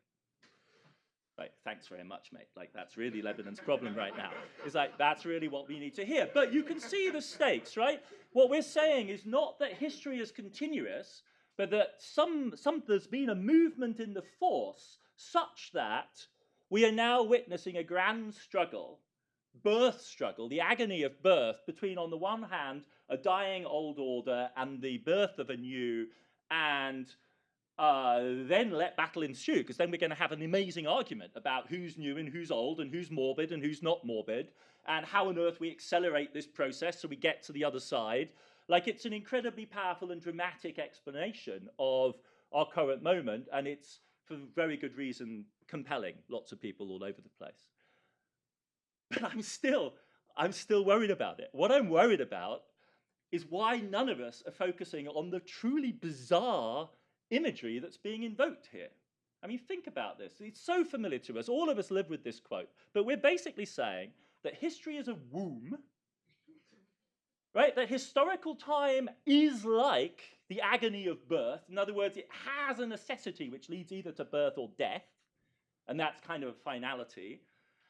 Like, thanks very much, mate. Like, that's really Lebanon's problem right now. It's like, that's really what we need to hear. But you can see the stakes, right? What we're saying is not that history is continuous, but that there's been a movement in the force such that we are now witnessing a grand struggle, birth struggle, the agony of birth between, on the one hand, a dying old order and the birth of a new, and then let battle ensue, because then we're going to have an amazing argument about who's new and who's old and who's morbid and who's not morbid, and how on earth we accelerate this process so we get to the other side. Like, it's an incredibly powerful and dramatic explanation of our current moment, and it's, for very good reason, compelling lots of people all over the place. But I'm still worried about it. What I'm worried about is why none of us are focusing on the truly bizarre imagery that's being invoked here. I mean, think about this. It's so familiar to us. All of us live with this quote. But we're basically saying that history is a womb, right? That historical time is like the agony of birth. In other words, it has a necessity which leads either to birth or death. And that's kind of a finality.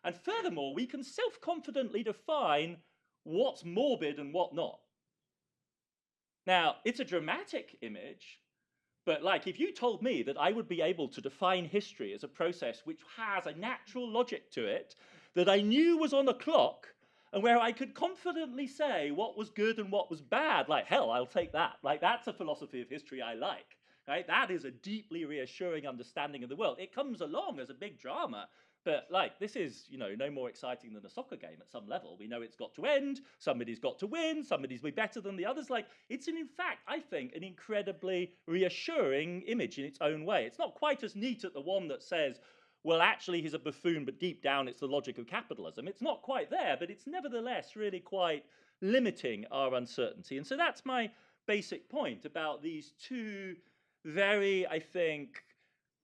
And furthermore, we can self-confidently define what's morbid and what not. Now, it's a dramatic image, but like, if you told me that I would be able to define history as a process which has a natural logic to it, that I knew was on a clock, and where I could confidently say what was good and what was bad, like, hell, I'll take that. Like, that's a philosophy of history I like, right? That is a deeply reassuring understanding of the world. It comes along as a big drama, but like, this is, you know, no more exciting than a soccer game at some level. We know it's got to end, somebody's got to win, somebody's be better than the others. Like, it's in fact, I think, an incredibly reassuring image in its own way. It's not quite as neat at the one that says, well, actually, he's a buffoon, but deep down it's the logic of capitalism. It's not quite there, but it's nevertheless really quite limiting our uncertainty. And so that's my basic point about these two very, I think,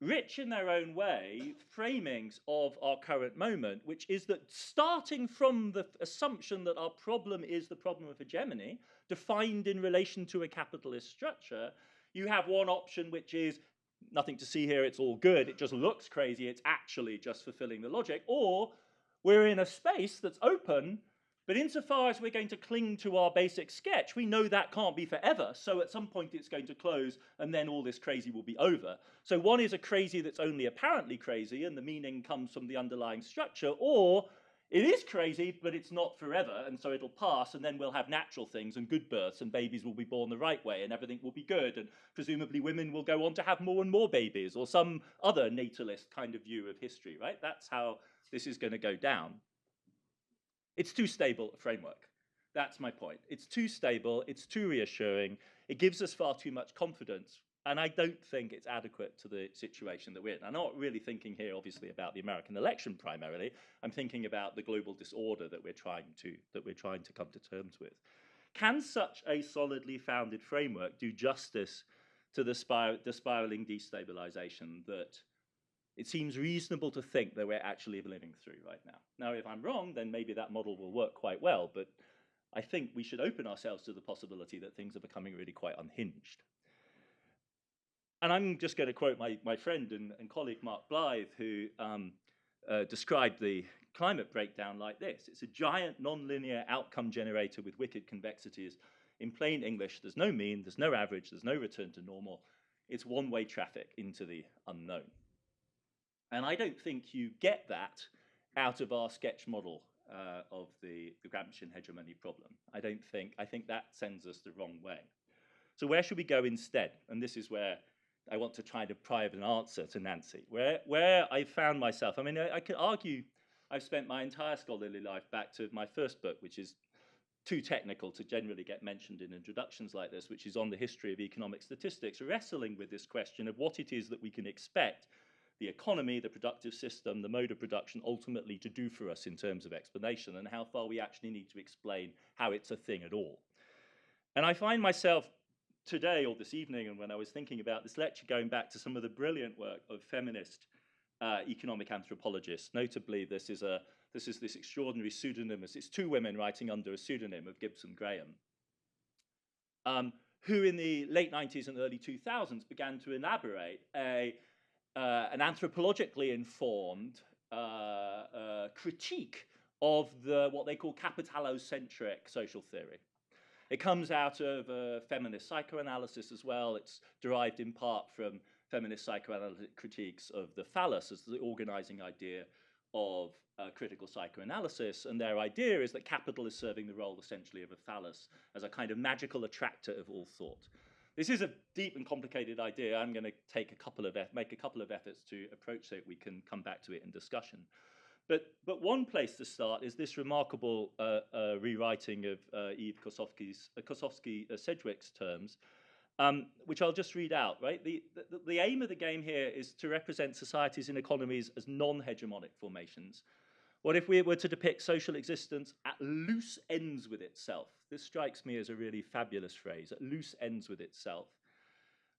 rich in their own way framings of our current moment, which is that starting from the assumption that our problem is the problem of hegemony, defined in relation to a capitalist structure, you have one option which is nothing to see here, it's all good, it just looks crazy, it's actually just fulfilling the logic, or we're in a space that's open, but insofar as we're going to cling to our basic sketch, we know that can't be forever, so at some point it's going to close, and then all this crazy will be over. So one is a crazy that's only apparently crazy, and the meaning comes from the underlying structure, or it is crazy, but it's not forever, and so it'll pass, and then we'll have natural things and good births, and babies will be born the right way, and everything will be good, and presumably women will go on to have more and more babies, or some other natalist kind of view of history, right? That's how this is going to go down. It's too stable a framework. That's my point. It's too stable, it's too reassuring, it gives us far too much confidence, and I don't think it's adequate to the situation that we're in. I'm not really thinking here, obviously, about the American election primarily. I'm thinking about the global disorder that we're trying to come to terms with. Can such a solidly founded framework do justice to the spiraling destabilization that it seems reasonable to think that we're actually living through right now? Now, if I'm wrong, then maybe that model will work quite well, but I think we should open ourselves to the possibility that things are becoming really quite unhinged. And I'm just going to quote my friend and colleague Mark Blythe, who described the climate breakdown like this. It's a giant nonlinear outcome generator with wicked convexities. In plain English, there's no mean, there's no average, there's no return to normal. It's one-way traffic into the unknown. And I don't think you get that out of our sketch model of the Gramscian hegemony problem. I think that sends us the wrong way. So where should we go instead? And this is where I want to try to provide an answer to Nancy. Where I found myself, I mean, I could argue I've spent my entire scholarly life back to my first book, which is too technical to generally get mentioned in introductions like this, which is on the history of economic statistics, wrestling with this question of what it is that we can expect the economy, the productive system, the mode of production ultimately to do for us in terms of explanation, and how far we actually need to explain how it's a thing at all. And I find myself today or this evening, and when I was thinking about this lecture, going back to some of the brilliant work of feminist economic anthropologists. Notably, this is this extraordinary pseudonym. It's two women writing under a pseudonym of Gibson Graham, who in the late 90s and early 2000s began to elaborate an anthropologically informed critique of what they call capitalocentric social theory. It comes out of feminist psychoanalysis as well. It's derived in part from feminist psychoanalytic critiques of the phallus as the organizing idea of critical psychoanalysis. And their idea is that capital is serving the role essentially of a phallus as a kind of magical attractor of all thought. This is a deep and complicated idea. I'm going to make a couple of efforts to approach it. We can come back to it in discussion. But one place to start is this remarkable rewriting of Eve Kosofsky-Sedgwick's terms, which I'll just read out, right? The aim of the game here is to represent societies and economies as non-hegemonic formations. What if we were to depict social existence at loose ends with itself? This strikes me as a really fabulous phrase, at loose ends with itself.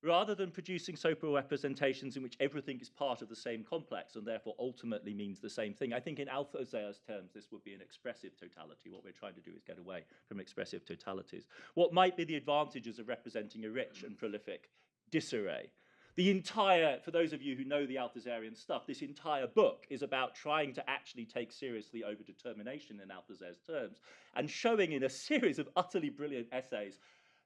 Rather than producing social representations in which everything is part of the same complex and therefore ultimately means the same thing, I think in Althusser's terms, this would be an expressive totality. What we're trying to do is get away from expressive totalities. What might be the advantages of representing a rich and prolific disarray? The entire, for those of you who know the Althusserian stuff, this entire book is about trying to actually take seriously overdetermination in Althusser's terms and showing in a series of utterly brilliant essays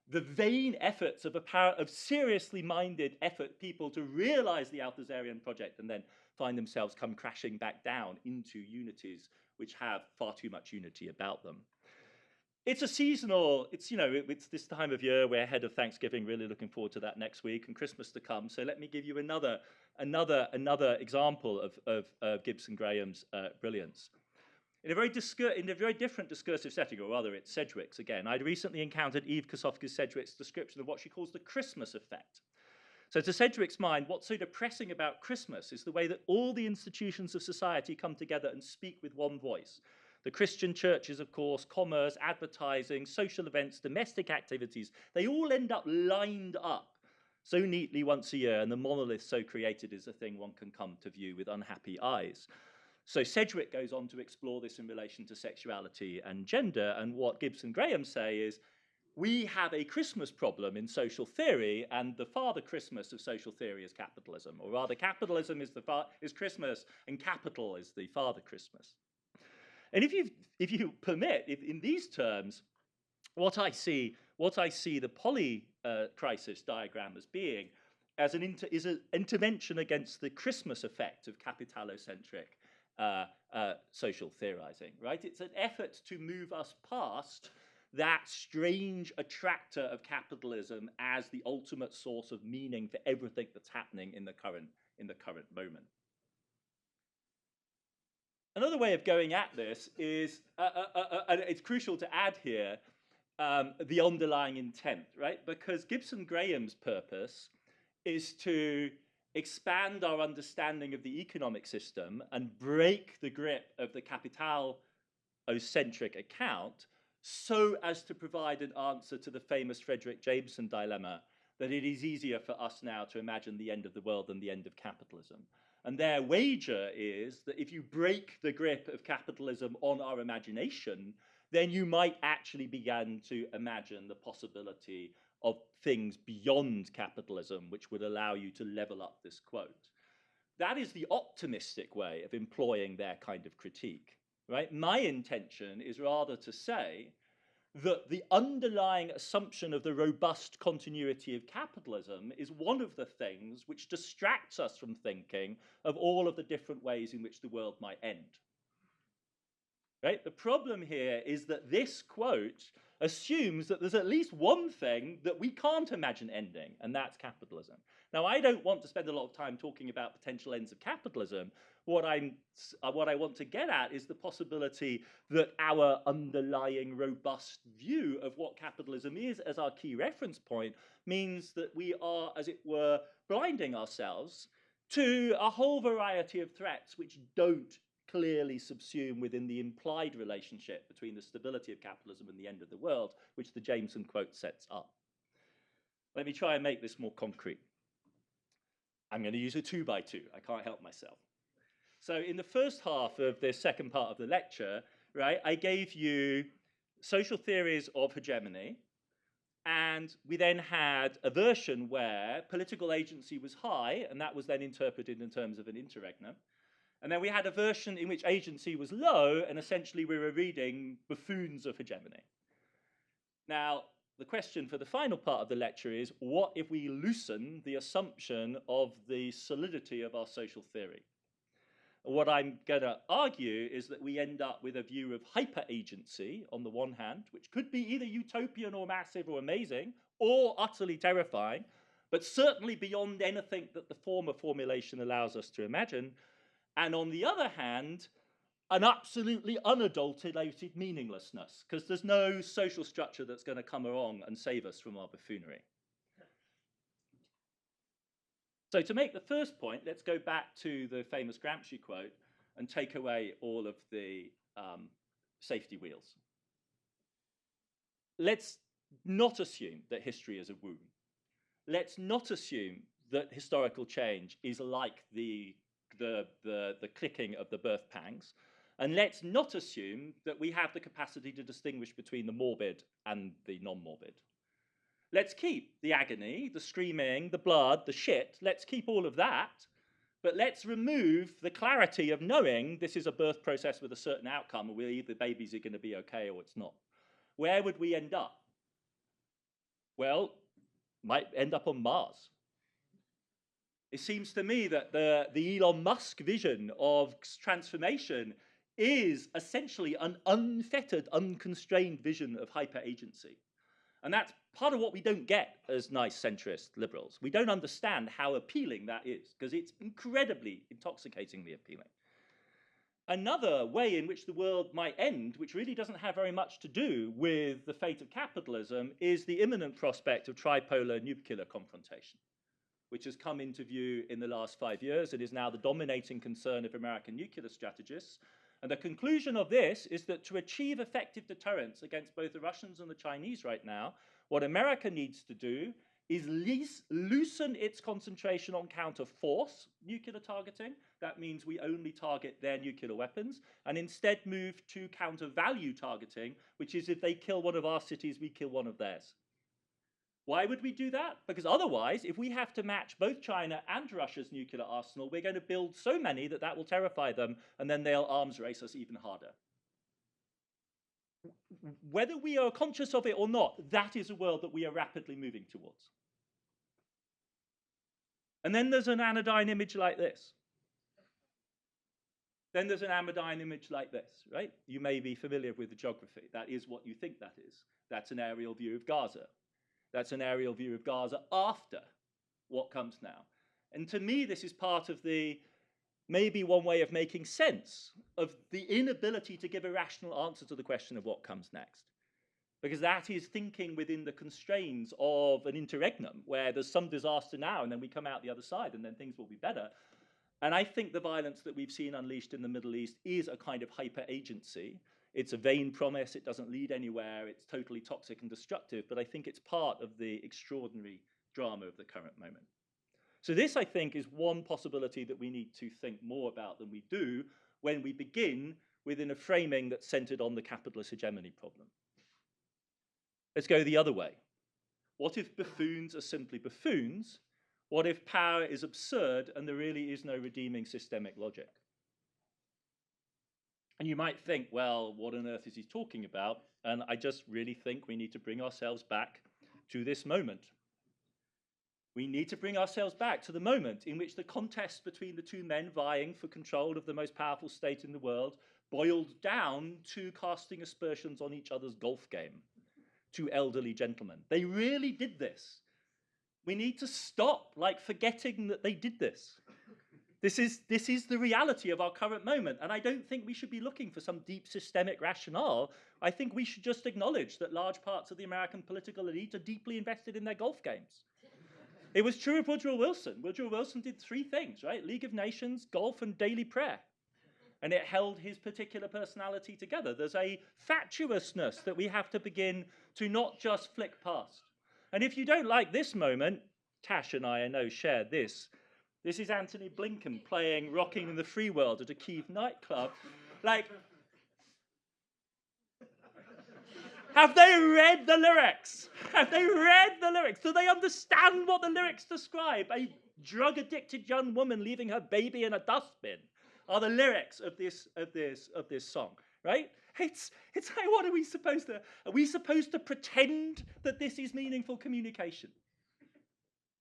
the vain efforts of seriously minded people to realize the Althusserian project and then find themselves come crashing back down into unities which have far too much unity about them. It's a seasonal, it's this time of year, we're ahead of Thanksgiving, really looking forward to that next week, and Christmas to come. So let me give you another example of Gibson Graham's brilliance. In a very different discursive setting, or rather it's Sedgwick's again, I'd recently encountered Eve Kosofsky-Sedgwick's description of what she calls the Christmas effect. So to Sedgwick's mind, what's so depressing about Christmas is the way that all the institutions of society come together and speak with one voice. The Christian churches, of course, commerce, advertising, social events, domestic activities, they all end up lined up so neatly once a year, and the monolith so created is a thing one can come to view with unhappy eyes. So Sedgwick goes on to explore this in relation to sexuality and gender, and what Gibson Graham say is, we have a Christmas problem in social theory, and the father Christmas of social theory is capitalism, or rather capitalism is Christmas, and capital is the father Christmas. And if you permit, in these terms, what I see the Polycrisis diagram as being as is an intervention against the Christmas effect of capitalocentric social theorizing, right? It's an effort to move us past that strange attractor of capitalism as the ultimate source of meaning for everything that's happening in the current moment. Another way of going at this is, and it's crucial to add here, the underlying intent, right? Because Gibson Graham's purpose is to expand our understanding of the economic system and break the grip of the capitalocentric account so as to provide an answer to the famous Frederick Jameson dilemma that it is easier for us now to imagine the end of the world than the end of capitalism. And their wager is that if you break the grip of capitalism on our imagination, then you might actually begin to imagine the possibility of things beyond capitalism, which would allow you to level up this quote. That is the optimistic way of employing their kind of critique, right? My intention is rather to say that the underlying assumption of the robust continuity of capitalism is one of the things which distracts us from thinking of all of the different ways in which the world might end. Right? The problem here is that this quote assumes that there's at least one thing that we can't imagine ending, and that's capitalism. Now, I don't want to spend a lot of time talking about potential ends of capitalism. What I want to get at is the possibility that our underlying robust view of what capitalism is as our key reference point means that we are, as it were, blinding ourselves to a whole variety of threats which don't clearly subsumed within the implied relationship between the stability of capitalism and the end of the world, which the Jameson quote sets up. Let me try and make this more concrete. I'm going to use a 2x2. I can't help myself. So in the first half of the second part of the lecture, right, I gave you social theories of hegemony, and we then had a version where political agency was high, and that was then interpreted in terms of an interregnum. And then we had a version in which agency was low, and essentially we were reading buffoons of hegemony. Now, the question for the final part of the lecture is, what if we loosen the assumption of the solidity of our social theory? What I'm going to argue is that we end up with a view of hyper-agency on the one hand, which could be either utopian or massive or amazing, or utterly terrifying, but certainly beyond anything that the former formulation allows us to imagine. And on the other hand, an absolutely unadulterated meaninglessness, because there's no social structure that's going to come along and save us from our buffoonery. So to make the first point, let's go back to the famous Gramsci quote and take away all of the safety wheels. Let's not assume that history is a womb. Let's not assume that historical change is like the clicking of the birth pangs. And let's not assume that we have the capacity to distinguish between the morbid and the non-morbid. Let's keep the agony, the screaming, the blood, the shit. Let's keep all of that. But let's remove the clarity of knowing this is a birth process with a certain outcome, or either the babies are going to be okay or it's not. Where would we end up? Well, might end up on Mars. It seems to me that the Elon Musk vision of transformation is essentially an unfettered, unconstrained vision of hyper-agency. And that's part of what we don't get as nice centrist liberals. We don't understand how appealing that is, because it's incredibly intoxicatingly appealing. Another way in which the world might end, which really doesn't have very much to do with the fate of capitalism, is the imminent prospect of tripolar nuclear confrontation, which has come into view in the last 5 years and is now the dominating concern of American nuclear strategists. And the conclusion of this is that to achieve effective deterrence against both the Russians and the Chinese right now, what America needs to do is loosen its concentration on counter-force nuclear targeting. That means we only target their nuclear weapons, and instead move to counter-value targeting, which is if they kill one of our cities, we kill one of theirs. Why would we do that? Because otherwise, if we have to match both China and Russia's nuclear arsenal, we're going to build so many that that will terrify them, and then they'll arms race us even harder. Whether we are conscious of it or not, that is a world that we are rapidly moving towards. And then there's an anodyne image like this. Then there's an anodyne image like this, right? You may be familiar with the geography. That is what you think that is. That's an aerial view of Gaza. That's an aerial view of Gaza after what comes now. And to me, this is part of the, maybe one way of making sense of the inability to give a rational answer to the question of what comes next. Because that is thinking within the constraints of an interregnum, where there's some disaster now, and then we come out the other side, and then things will be better. And I think the violence that we've seen unleashed in the Middle East is a kind of hyper-agency. It's a vain promise, it doesn't lead anywhere, it's totally toxic and destructive, but I think it's part of the extraordinary drama of the current moment. So this, I think, is one possibility that we need to think more about than we do when we begin within a framing that's centered on the capitalist hegemony problem. Let's go the other way. What if buffoons are simply buffoons? What if power is absurd and there really is no redeeming systemic logic? And you might think, well, what on earth is he talking about? And I just really think we need to bring ourselves back to this moment. We need to bring ourselves back to the moment in which the contest between the two men vying for control of the most powerful state in the world boiled down to casting aspersions on each other's golf game. Two elderly gentlemen. They really did this. We need to stop forgetting that they did this. This is the reality of our current moment, and I don't think we should be looking for some deep systemic rationale. I think we should just acknowledge that large parts of the American political elite are deeply invested in their golf games. It was true of Woodrow Wilson. Woodrow Wilson did three things, right? League of Nations, golf, and daily prayer. and it held his particular personality together. There's a fatuousness that we have to begin to not just flick past. And if you don't like this moment, Tash and I know, share this. This is Anthony Blinken playing Rocking in the Free World at a Kyiv nightclub. Like, have they read the lyrics? Have they read the lyrics? Do they understand what the lyrics describe? A drug-addicted young woman leaving her baby in a dustbin are the lyrics of this song, right? It's like, what are we supposed to? Are we supposed to pretend that this is meaningful communication?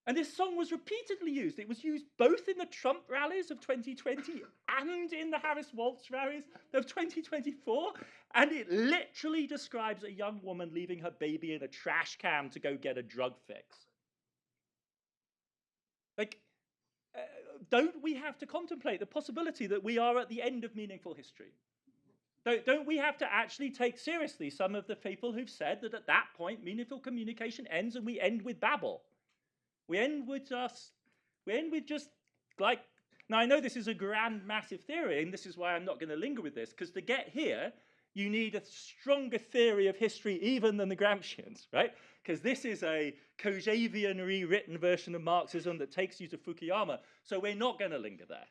And this song was repeatedly used. It was used both in the Trump rallies of 2020 and in the Harris-Waltz rallies of 2024. And it literally describes a young woman leaving her baby in a trash can to go get a drug fix. Like, don't we have to contemplate the possibility that we are at the end of meaningful history? Don't we have to actually take seriously some of the people who've said that at that point, meaningful communication ends and we end with babble? We end with just like, now I know this is a grand, massive theory, and this is why I'm not going to linger with this, because to get here, you need a stronger theory of history even than the Gramscians, right? Because this is a Kojèvian rewritten version of Marxism that takes you to Fukuyama, so we're not going to linger there.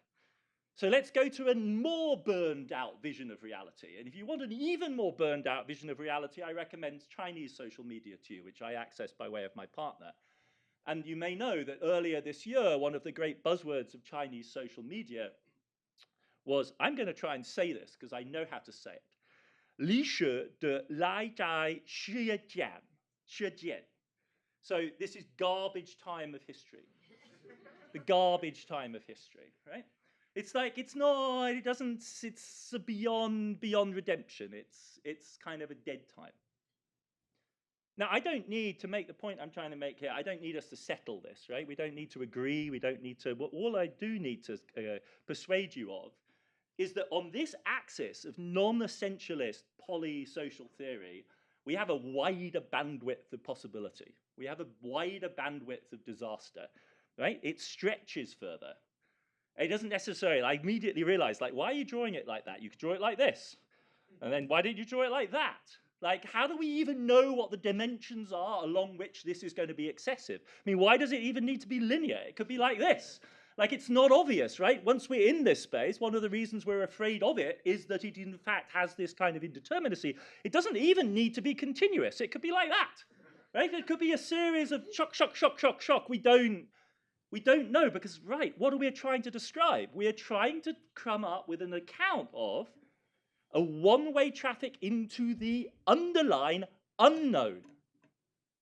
So let's go to a more burned out vision of reality. And if you want an even more burned out vision of reality, I recommend Chinese social media to you, which I access by way of my partner. And you may know that earlier this year, one of the great buzzwords of Chinese social media was, I'm going to try and say this because I know how to say it, 历史的来代时间. So this is garbage time of history. The garbage time of history, right? It's like, it's beyond redemption. It's kind of a dead time. Now, I don't need to make the point I'm trying to make here. I don't need us to settle this, right? We don't need to agree. We don't need to. All I do need to persuade you of is that on this axis of non-essentialist poly-social theory, we have a wider bandwidth of possibility. We have a wider bandwidth of disaster, right? It stretches further. It doesn't necessarily, I immediately realized, like, why are you drawing it like that? You could draw it like this. And then why didn't you draw it like that? Like, how do we even know what the dimensions are along which this is going to be excessive? I mean, why does it even need to be linear? It could be like this. Like, it's not obvious, right? Once we're in this space, one of the reasons we're afraid of it is that it, in fact, has this kind of indeterminacy. It doesn't even need to be continuous. It could be like that, right? It could be a series of shock, shock, shock, shock, shock. We don't know because, right, what are we trying to describe? We are trying to come up with an account of a one-way traffic into the underlying unknown.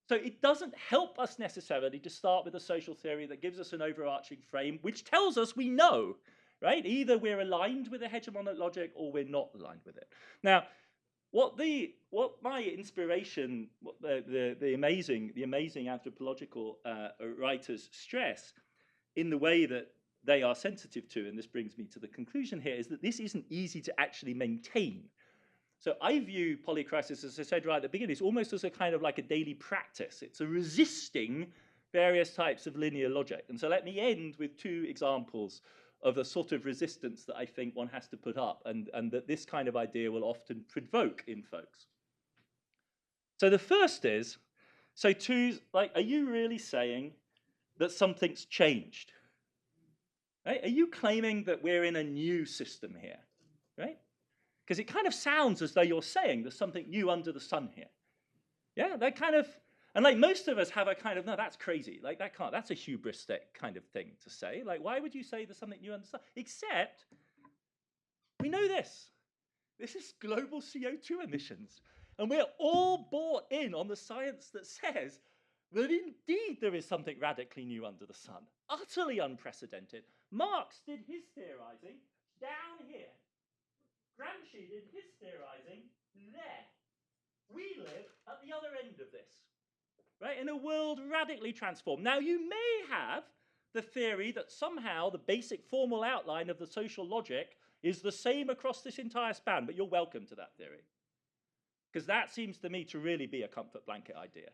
So it doesn't help us necessarily to start with a social theory that gives us an overarching frame, which tells us we know, right? Either we're aligned with the hegemonic logic or we're not aligned with it. Now, what my inspiration, the amazing anthropological writers stress in the way that they are sensitive to, and this brings me to the conclusion here, is that this isn't easy to actually maintain. So I view Polycrisis, as I said right at the beginning, it's almost as a kind of like a daily practice. It's a resisting various types of linear logic. And so let me end with two examples of the sort of resistance that I think one has to put up and that this kind of idea will often provoke in folks. So the first is, so Tooze, like, are you really saying that something's changed? Right? Are you claiming that we're in a new system here, right? Because it kind of sounds as though you're saying there's something new under the sun here. Yeah, that kind of, and like most of us have a kind of, no, that's crazy. Like that's a hubristic kind of thing to say. Like, why would you say there's something new under the sun? Except, we know this. This is global CO2 emissions. And we're all bought in on the science that says that indeed there is something radically new under the sun. Utterly unprecedented. Marx did his theorizing down here. Gramsci did his theorizing there. We live at the other end of this, right? In a world radically transformed. Now, you may have the theory that somehow the basic formal outline of the social logic is the same across this entire span, but you're welcome to that theory. Because that seems to me to really be a comfort blanket idea.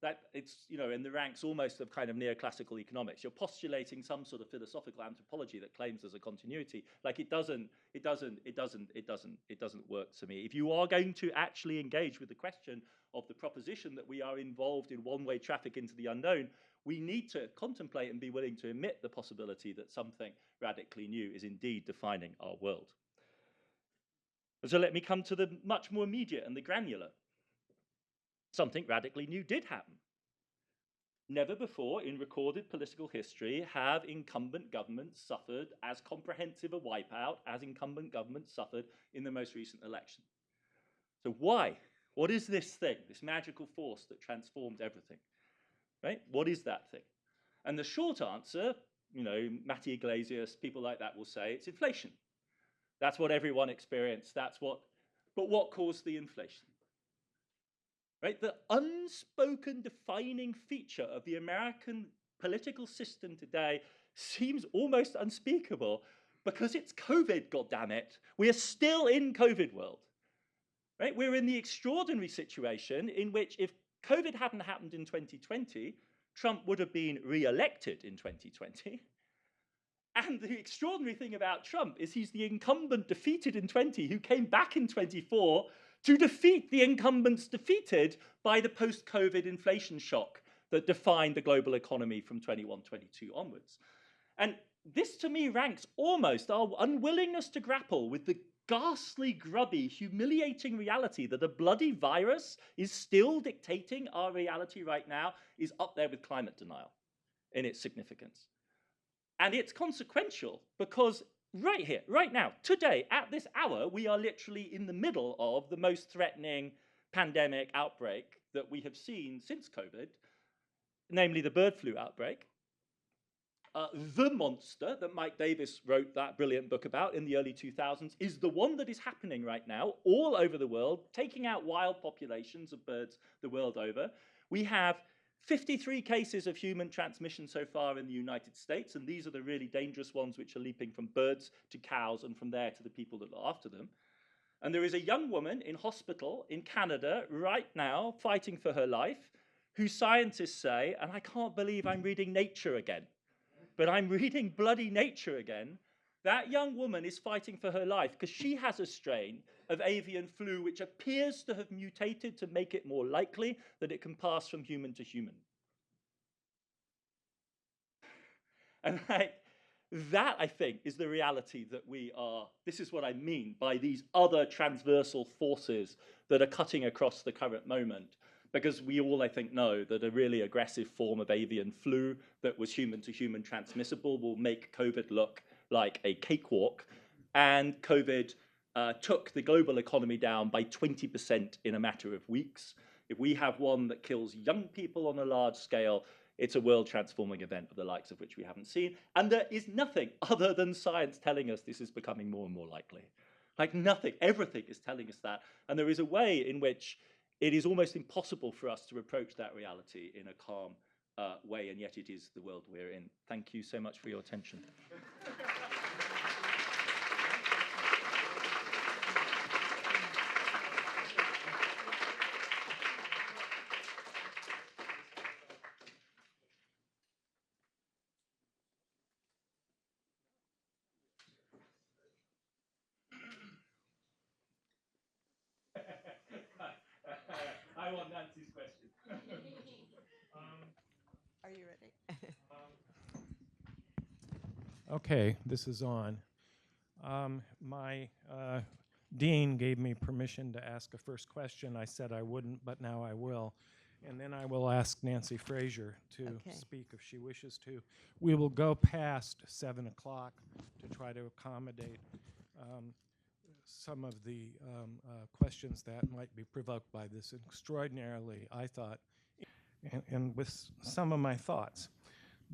That it's, you know, in the ranks almost of kind of neoclassical economics. You're postulating some sort of philosophical anthropology that claims there's a continuity. Like it doesn't work to me. If you are going to actually engage with the question of the proposition that we are involved in one-way traffic into the unknown, we need to contemplate and be willing to admit the possibility that something radically new is indeed defining our world. So let me come to the much more immediate and the granular. Something radically new did happen. Never before in recorded political history have incumbent governments suffered as comprehensive a wipeout as incumbent governments suffered in the most recent election. So why? What is this thing, this magical force that transformed everything? Right? What is that thing? And the short answer, you know, Matty Iglesias, people like that will say it's inflation. That's what everyone experienced. But what caused the inflation? Right? The unspoken defining feature of the American political system today seems almost unspeakable because it's COVID, goddammit. We are still in COVID world. Right? We're in the extraordinary situation in which if COVID hadn't happened in 2020, Trump would have been re-elected in 2020. And the extraordinary thing about Trump is he's the incumbent defeated in 20 who came back in 24 to defeat the incumbents defeated by the post-COVID inflation shock that defined the global economy from 21-22 onwards. And this to me ranks almost our unwillingness to grapple with the ghastly, grubby, humiliating reality that a bloody virus is still dictating our reality right now is up there with climate denial in its significance. And it's consequential because right here, right now, today, at this hour, we are literally in the middle of the most threatening pandemic outbreak that we have seen since COVID, namely the bird flu outbreak. The monster that Mike Davis wrote that brilliant book about in the early 2000s is the one that is happening right now all over the world, taking out wild populations of birds the world over. We have 53 cases of human transmission so far in the United States, and these are the really dangerous ones which are leaping from birds to cows and from there to the people that look after them. And there is a young woman in hospital in Canada right now fighting for her life, who scientists say, and I can't believe I'm reading Nature again, but I'm reading bloody Nature again. That young woman is fighting for her life because she has a strain of avian flu which appears to have mutated to make it more likely that it can pass from human to human. And that, I think, is the reality that we are. This is what I mean by these other transversal forces that are cutting across the current moment. Because we all, I think, know that a really aggressive form of avian flu that was human-to-human transmissible will make COVID look like a cakewalk. And COVID took the global economy down by 20% in a matter of weeks. If we have one that kills young people on a large scale, it's a world-transforming event of the likes of which we haven't seen. And there is nothing other than science telling us this is becoming more and more likely. Like nothing, everything is telling us that. And there is a way in which it is almost impossible for us to approach that reality in a calm way, and yet it is the world we're in. Thank you so much for your attention. I want Nancy's question. Are you ready? Okay, this is on. My dean gave me permission to ask a first question. I said I wouldn't, but now I will. And then I will ask Nancy Fraser to speak if she wishes to. We will go past 7 o'clock to try to accommodate some of the questions that might be provoked by this extraordinarily, I thought, and with some of my thoughts,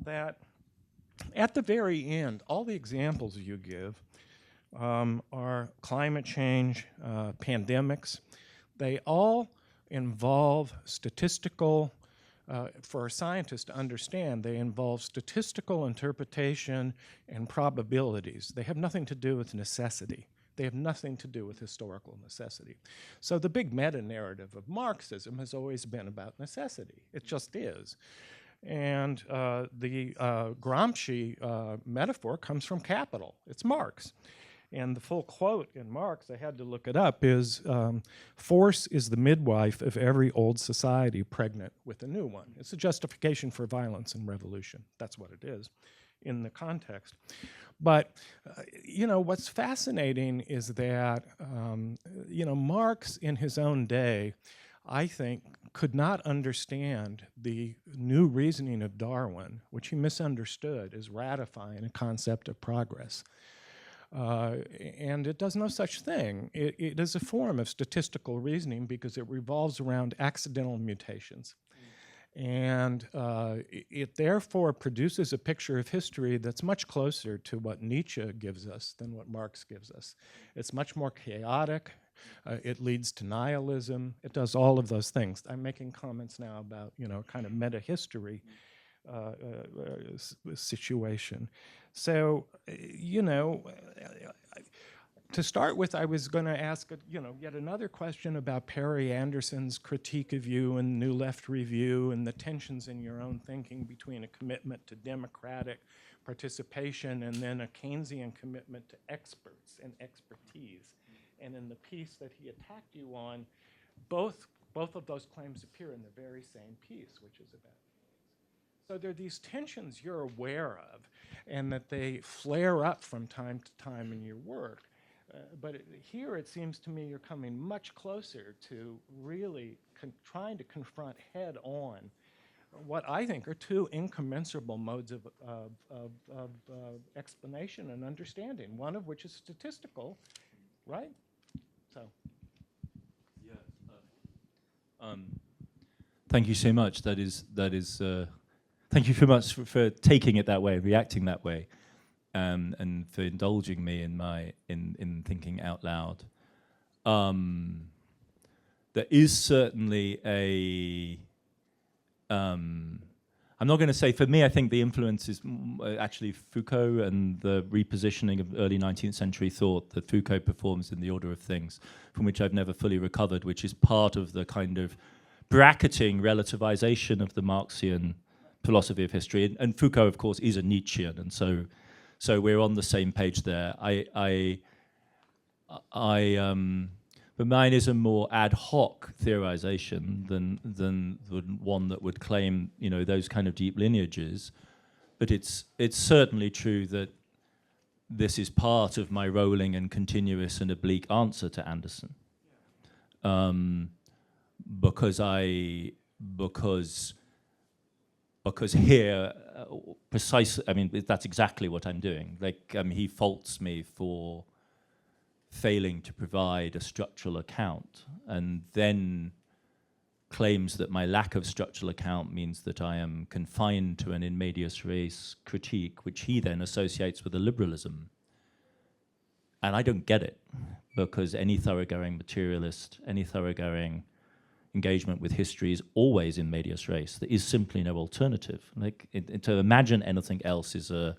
that at the very end, all the examples you give are climate change, pandemics. They all involve statistical, for a scientist to understand, they involve statistical interpretation and probabilities. They have nothing to do with necessity. They have nothing to do with historical necessity. So the big meta-narrative of Marxism has always been about necessity. It just is. And the Gramsci metaphor comes from capital. It's Marx. And the full quote in Marx, I had to look it up, is force is the midwife of every old society pregnant with a new one. It's a justification for violence and revolution. That's what it is in the context. But, you know, what's fascinating is that, you know, Marx in his own day, I think, could not understand the new reasoning of Darwin, which he misunderstood as ratifying a concept of progress. And it does no such thing. It is a form of statistical reasoning because it revolves around accidental mutations. And it therefore produces a picture of history that's much closer to what Nietzsche gives us than what Marx gives us. It's much more chaotic. It leads to nihilism. It does all of those things. I'm making comments now about, you know, kind of meta-history situation. So, you know, to start with, I was going to ask, you know, yet another question about Perry Anderson's critique of you and New Left Review and the tensions in your own thinking between a commitment to democratic participation and then a Keynesian commitment to experts and expertise. And in the piece that he attacked you on, both of those claims appear in the very same piece, which is about. So there are these tensions you're aware of, and that they flare up from time to time in your work. But here it seems to me you're coming much closer to really trying to confront head on what I think are two incommensurable modes of explanation and understanding, one of which is statistical, right? So. Yeah. Thank you so much. That is. Thank you very much for taking it that way, reacting that way, and for indulging me in thinking out loud. There is certainly a. I'm not going to say, for me, I think the influence is actually Foucault and the repositioning of early 19th century thought that Foucault performs in the order of things, from which I've never fully recovered, which is part of the kind of bracketing relativization of the Marxian philosophy of history. And Foucault, of course, is a Nietzschean, and so we're on the same page there. But mine is a more ad hoc theorization than one that would claim, you know, those kind of deep lineages. But it's certainly true that this is part of my rolling and continuous and oblique answer to Anderson, because here, precisely, I mean, that's exactly what I'm doing. Like, he faults me for failing to provide a structural account, and then claims that my lack of structural account means that I am confined to an in medias res critique, which he then associates with a liberalism. And I don't get it, because any thoroughgoing materialist, any thoroughgoing engagement with history is always in medias res. There is simply no alternative. Like, to imagine anything else is a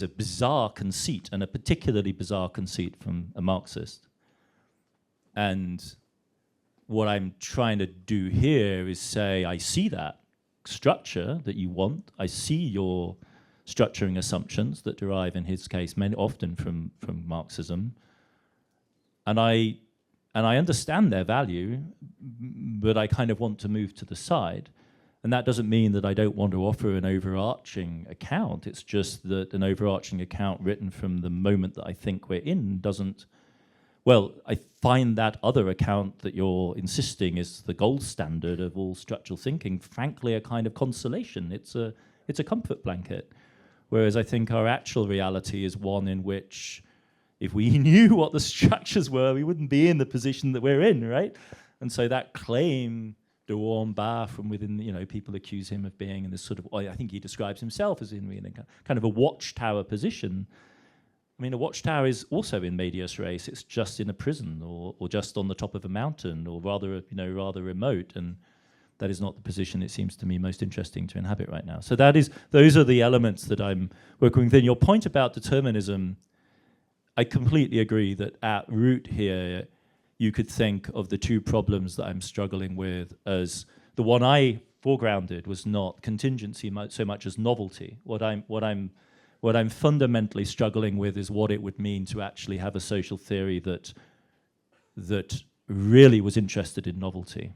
bizarre conceit, and a particularly bizarre conceit from a Marxist. And what I'm trying to do here is say, I see that structure that you want. I see your structuring assumptions that derive, in his case, often from Marxism. And I understand their value, but I kind of want to move to the side. And that doesn't mean that I don't want to offer an overarching account. It's just that an overarching account written from the moment that I think we're in doesn't, well, I find that other account that you're insisting is the gold standard of all structural thinking, frankly, a kind of consolation. It's a comfort blanket. Whereas I think our actual reality is one in which, if we knew what the structures were, we wouldn't be in the position that we're in, right? And so that claim de Warmbar from within, you know, people accuse him of being in this sort of, I think he describes himself as in kind of a watchtower position. I mean, a watchtower is also in medias res. It's just in a prison or just on the top of a mountain, or rather remote. And that is not the position it seems to me most interesting to inhabit right now. So those are the elements that I'm working with. Then your point about determinism, I completely agree that at root here, you could think of the two problems that I'm struggling with as the one I foregrounded was not contingency so much as novelty. What I'm fundamentally struggling with is what it would mean to actually have a social theory that really was interested in novelty.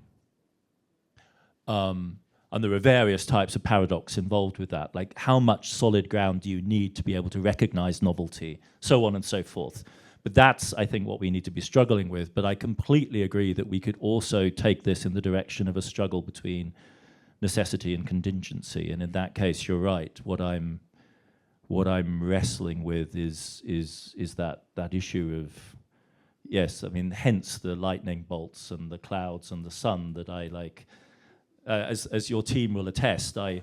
And there are various types of paradox involved with that, like how much solid ground do you need to be able to recognize novelty, so on and so forth. But that's, I think, what we need to be struggling with. But I completely agree that we could also take this in the direction of a struggle between necessity and contingency. And in that case, you're right. What I'm wrestling with is that issue of, yes, I mean, hence the lightning bolts and the clouds and the sun that I like. As your team will attest, I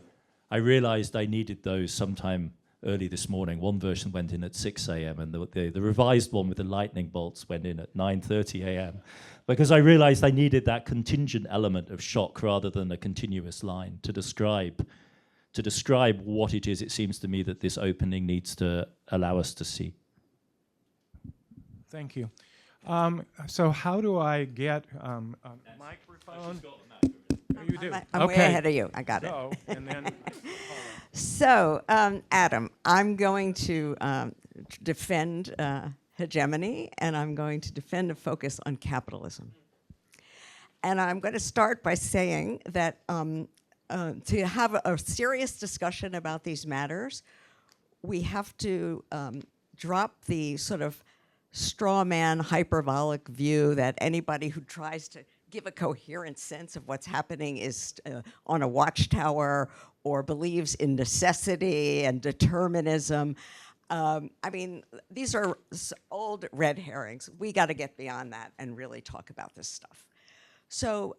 realized I needed those sometime early this morning. One version went in at 6 a.m. and the revised one with the lightning bolts went in at 9:30 a.m. because I realized I needed that contingent element of shock rather than a continuous line to describe what it is, it seems to me, that this opening needs to allow us to see. Thank you. So how do I get a microphone? You do. I'm way ahead of you. I got it. And then So, Adam, I'm going to defend hegemony, and I'm going to defend a focus on capitalism. And I'm going to start by saying that to have a serious discussion about these matters, we have to drop the sort of straw man hyperbolic view that anybody who tries to give a coherent sense of what's happening is on a watchtower or believes in necessity and determinism. I mean, these are old red herrings. We got to get beyond that and really talk about this stuff. So,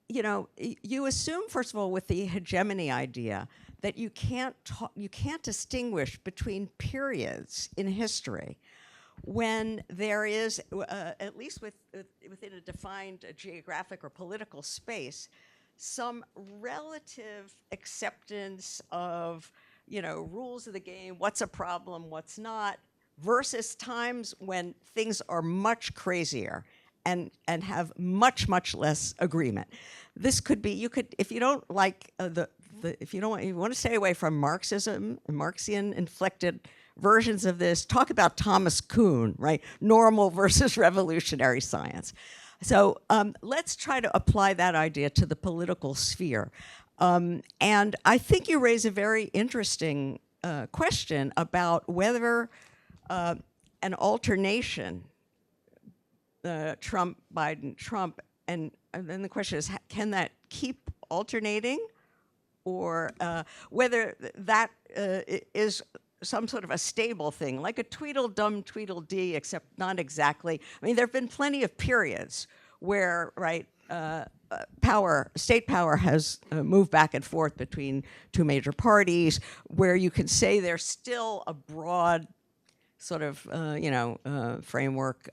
you know, you assume, first of all, with the hegemony idea, that you can't distinguish between periods in history when there is, at least within a defined geographic or political space, some relative acceptance of, you know, rules of the game, what's a problem, what's not, versus times when things are much crazier and have much, much less agreement. This could be, you could, if you don't like if you want to stay away from Marxism, Marxian inflected versions of this, talk about Thomas Kuhn, right? Normal versus revolutionary science. So let's try to apply that idea to the political sphere. And I think you raise a very interesting question about whether an alternation, Trump, Biden, Trump, and then the question is, can that keep alternating? Or whether that is some sort of a stable thing, like a Tweedledum, Tweedledee, except not exactly. I mean, there have been plenty of periods where, right, state power has moved back and forth between two major parties, where you can say there's still a broad sort of, framework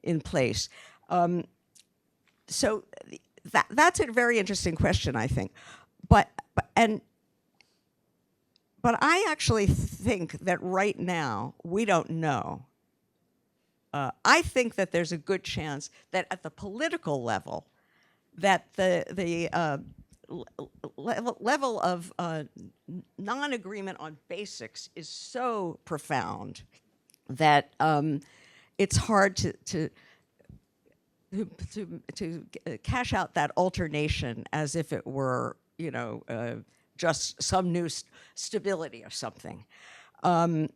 in place. So that's a very interesting question, I think. But I actually think that right now, we don't know. I think that there's a good chance that at the political level, that the level of non-agreement on basics is so profound that it's hard to cash out that alternation as if it were, you know, just some new stability or something. Time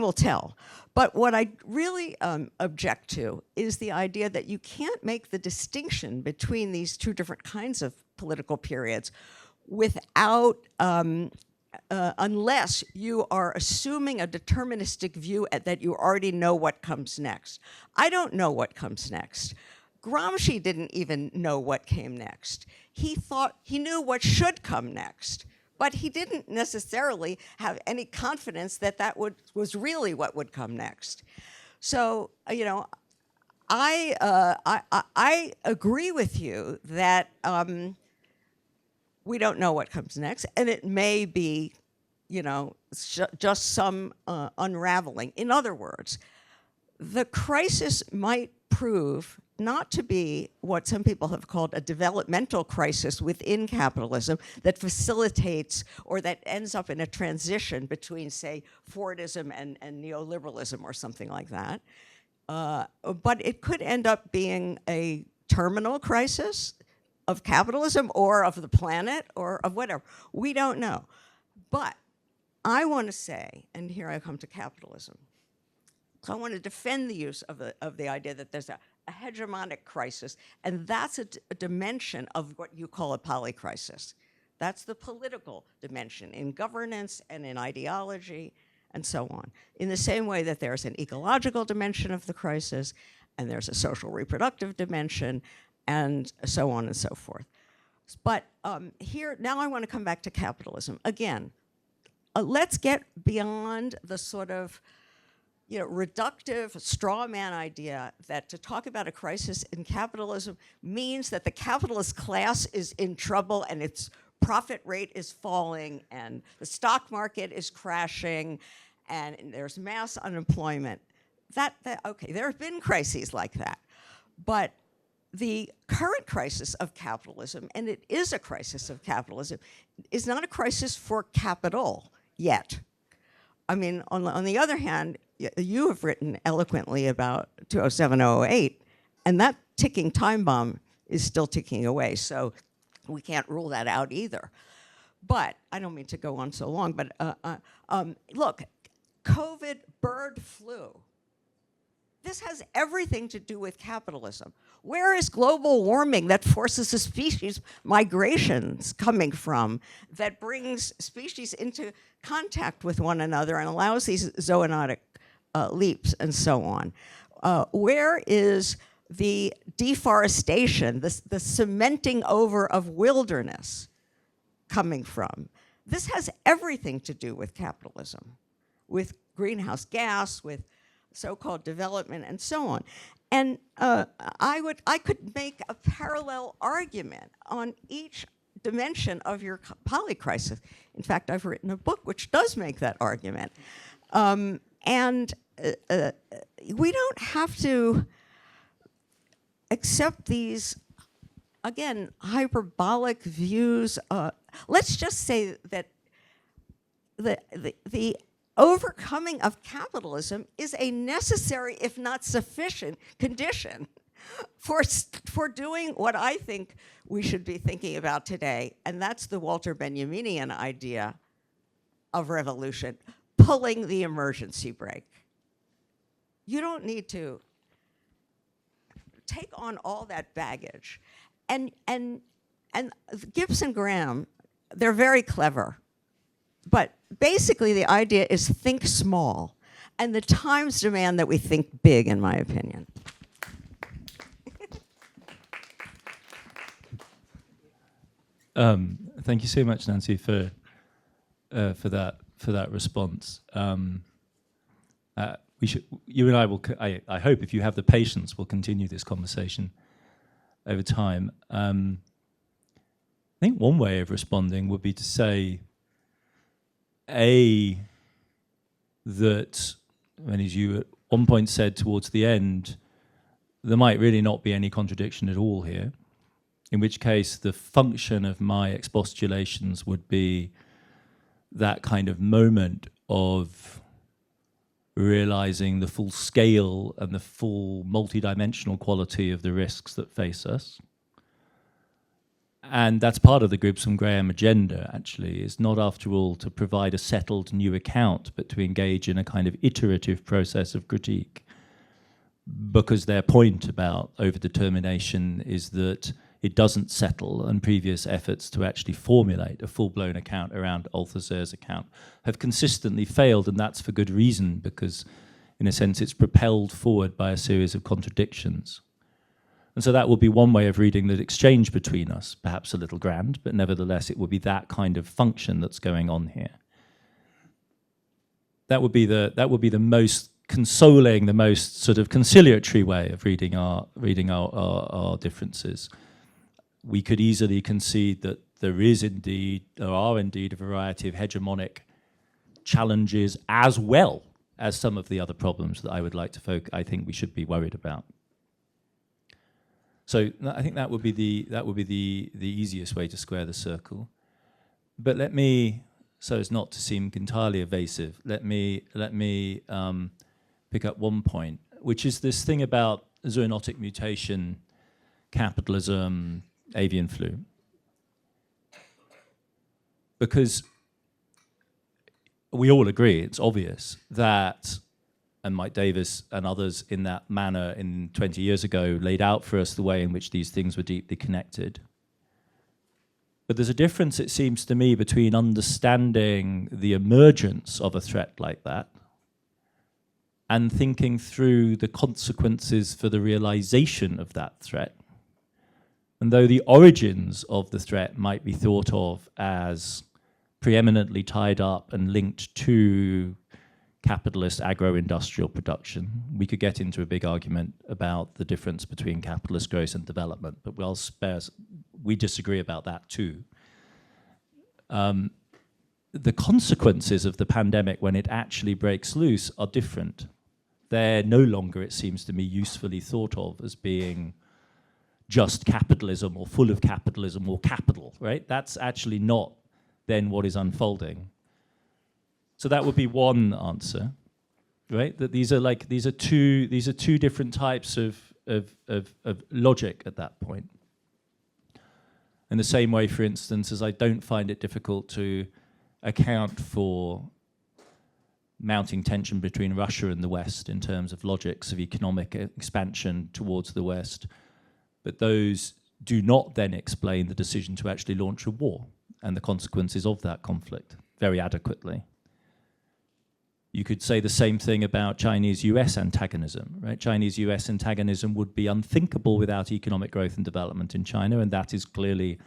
will tell. But what I really object to is the idea that you can't make the distinction between these two different kinds of political periods without, unless you are assuming a deterministic view that you already know what comes next. I don't know what comes next. Gramsci didn't even know what came next. He thought he knew what should come next, but he didn't necessarily have any confidence that that was really what would come next. So, you know, I agree with you that we don't know what comes next, and it may be just some unraveling. In other words, the crisis might prove not to be what some people have called a developmental crisis within capitalism that facilitates or that ends up in a transition between, say, Fordism and neoliberalism or something like that. But it could end up being a terminal crisis of capitalism or of the planet or of whatever. We don't know. But I want to say, and here I come to capitalism, so I want to defend the use of the idea that there's a hegemonic crisis, and that's a dimension of what you call a polycrisis. That's the political dimension in governance and in ideology and so on. In the same way that there's an ecological dimension of the crisis, and there's a social reproductive dimension, and so on and so forth. But here, now I want to come back to capitalism. Again, let's get beyond the sort of reductive straw man idea that to talk about a crisis in capitalism means that the capitalist class is in trouble and its profit rate is falling and the stock market is crashing and there's mass unemployment. Okay, there have been crises like that. But the current crisis of capitalism, and it is a crisis of capitalism, is not a crisis for capital yet. I mean, on the other hand, you have written eloquently about 2007-08, and that ticking time bomb is still ticking away, so we can't rule that out either. But I don't mean to go on so long, but look, COVID, bird flu, this has everything to do with capitalism. Where is global warming that forces a species migrations coming from, that brings species into contact with one another and allows these zoonotic leaps and so on? Where is the deforestation, the cementing over of wilderness coming from? This has everything to do with capitalism, with greenhouse gas, with so-called development and so on. And I could make a parallel argument on each dimension of your polycrisis. In fact, I've written a book which does make that argument. And we don't have to accept these, again, hyperbolic views. Let's just say that the overcoming of capitalism is a necessary, if not sufficient, condition for doing what I think we should be thinking about today, and that's the Walter Benjaminian idea of revolution, pulling the emergency brake. You don't need to take on all that baggage. And Gibbs and Graham, they're very clever. But basically, the idea is think small. And the times demand that we think big, in my opinion. Thank you so much, Nancy, for that response. You and I will. I hope, if you have the patience, we'll continue this conversation over time. I think one way of responding would be to say, that, and as you at one point said towards the end, there might really not be any contradiction at all here, in which case the function of my expostulations would be that kind of moment of realizing the full scale and the full multidimensional quality of the risks that face us. And that's part of the Gibbs and Graham agenda, actually, is not, after all, to provide a settled new account, but to engage in a kind of iterative process of critique. Because their point about overdetermination is that it doesn't settle, and previous efforts to actually formulate a full-blown account around Althusser's account have consistently failed, and that's for good reason, because, in a sense, it's propelled forward by a series of contradictions. And so that would be one way of reading the exchange between us, perhaps a little grand, but nevertheless it would be that kind of function that's going on here. That would be the most consoling, the most sort of conciliatory way of reading our differences. We could easily concede that there are indeed a variety of hegemonic challenges as well as some of the other problems that I would like to I think we should be worried about. So I think that would be the easiest way to square the circle. But let me, so as not to seem entirely evasive, let me pick up one point, which is this thing about zoonotic mutation, capitalism, avian flu. Because we all agree, it's obvious that, and Mike Davis and others in that manner in 20 years ago laid out for us the way in which these things were deeply connected. But there's a difference, it seems to me, between understanding the emergence of a threat like that and thinking through the consequences for the realization of that threat. And though the origins of the threat might be thought of as preeminently tied up and linked to capitalist agro-industrial production, we could get into a big argument about the difference between capitalist growth and development, but we disagree about that too. The consequences of the pandemic when it actually breaks loose are different. They're no longer, it seems to me, usefully thought of as being just capitalism or full of capitalism or capital, right? That's actually not then what is unfolding. So that would be one answer, right? That these are two different types of logic at that point. In the same way, for instance, as I don't find it difficult to account for mounting tension between Russia and the West in terms of logics of economic expansion towards the West, but those do not then explain the decision to actually launch a war and the consequences of that conflict very adequately. You could say the same thing about Chinese-US antagonism, right? Chinese-US antagonism would be unthinkable without economic growth and development in China, and that is clearly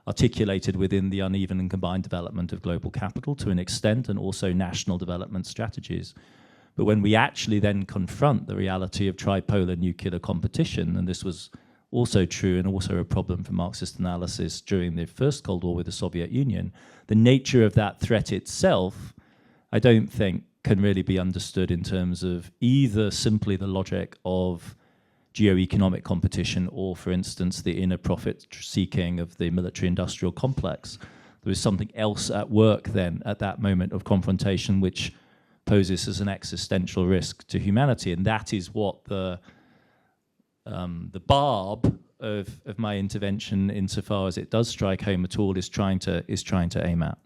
articulated within the uneven and combined development of global capital to an extent, and also national development strategies. But when we actually then confront the reality of tripolar nuclear competition, and this was also true and also a problem for Marxist analysis during the first Cold War with the Soviet Union, the nature of that threat itself, I don't think, can really be understood in terms of either simply the logic of geo-economic competition or, for instance, the inner profit seeking of the military-industrial complex. There is something else at work then at that moment of confrontation which poses as an existential risk to humanity, and that is what the barb of my intervention, insofar as it does strike home at all, is trying to aim at.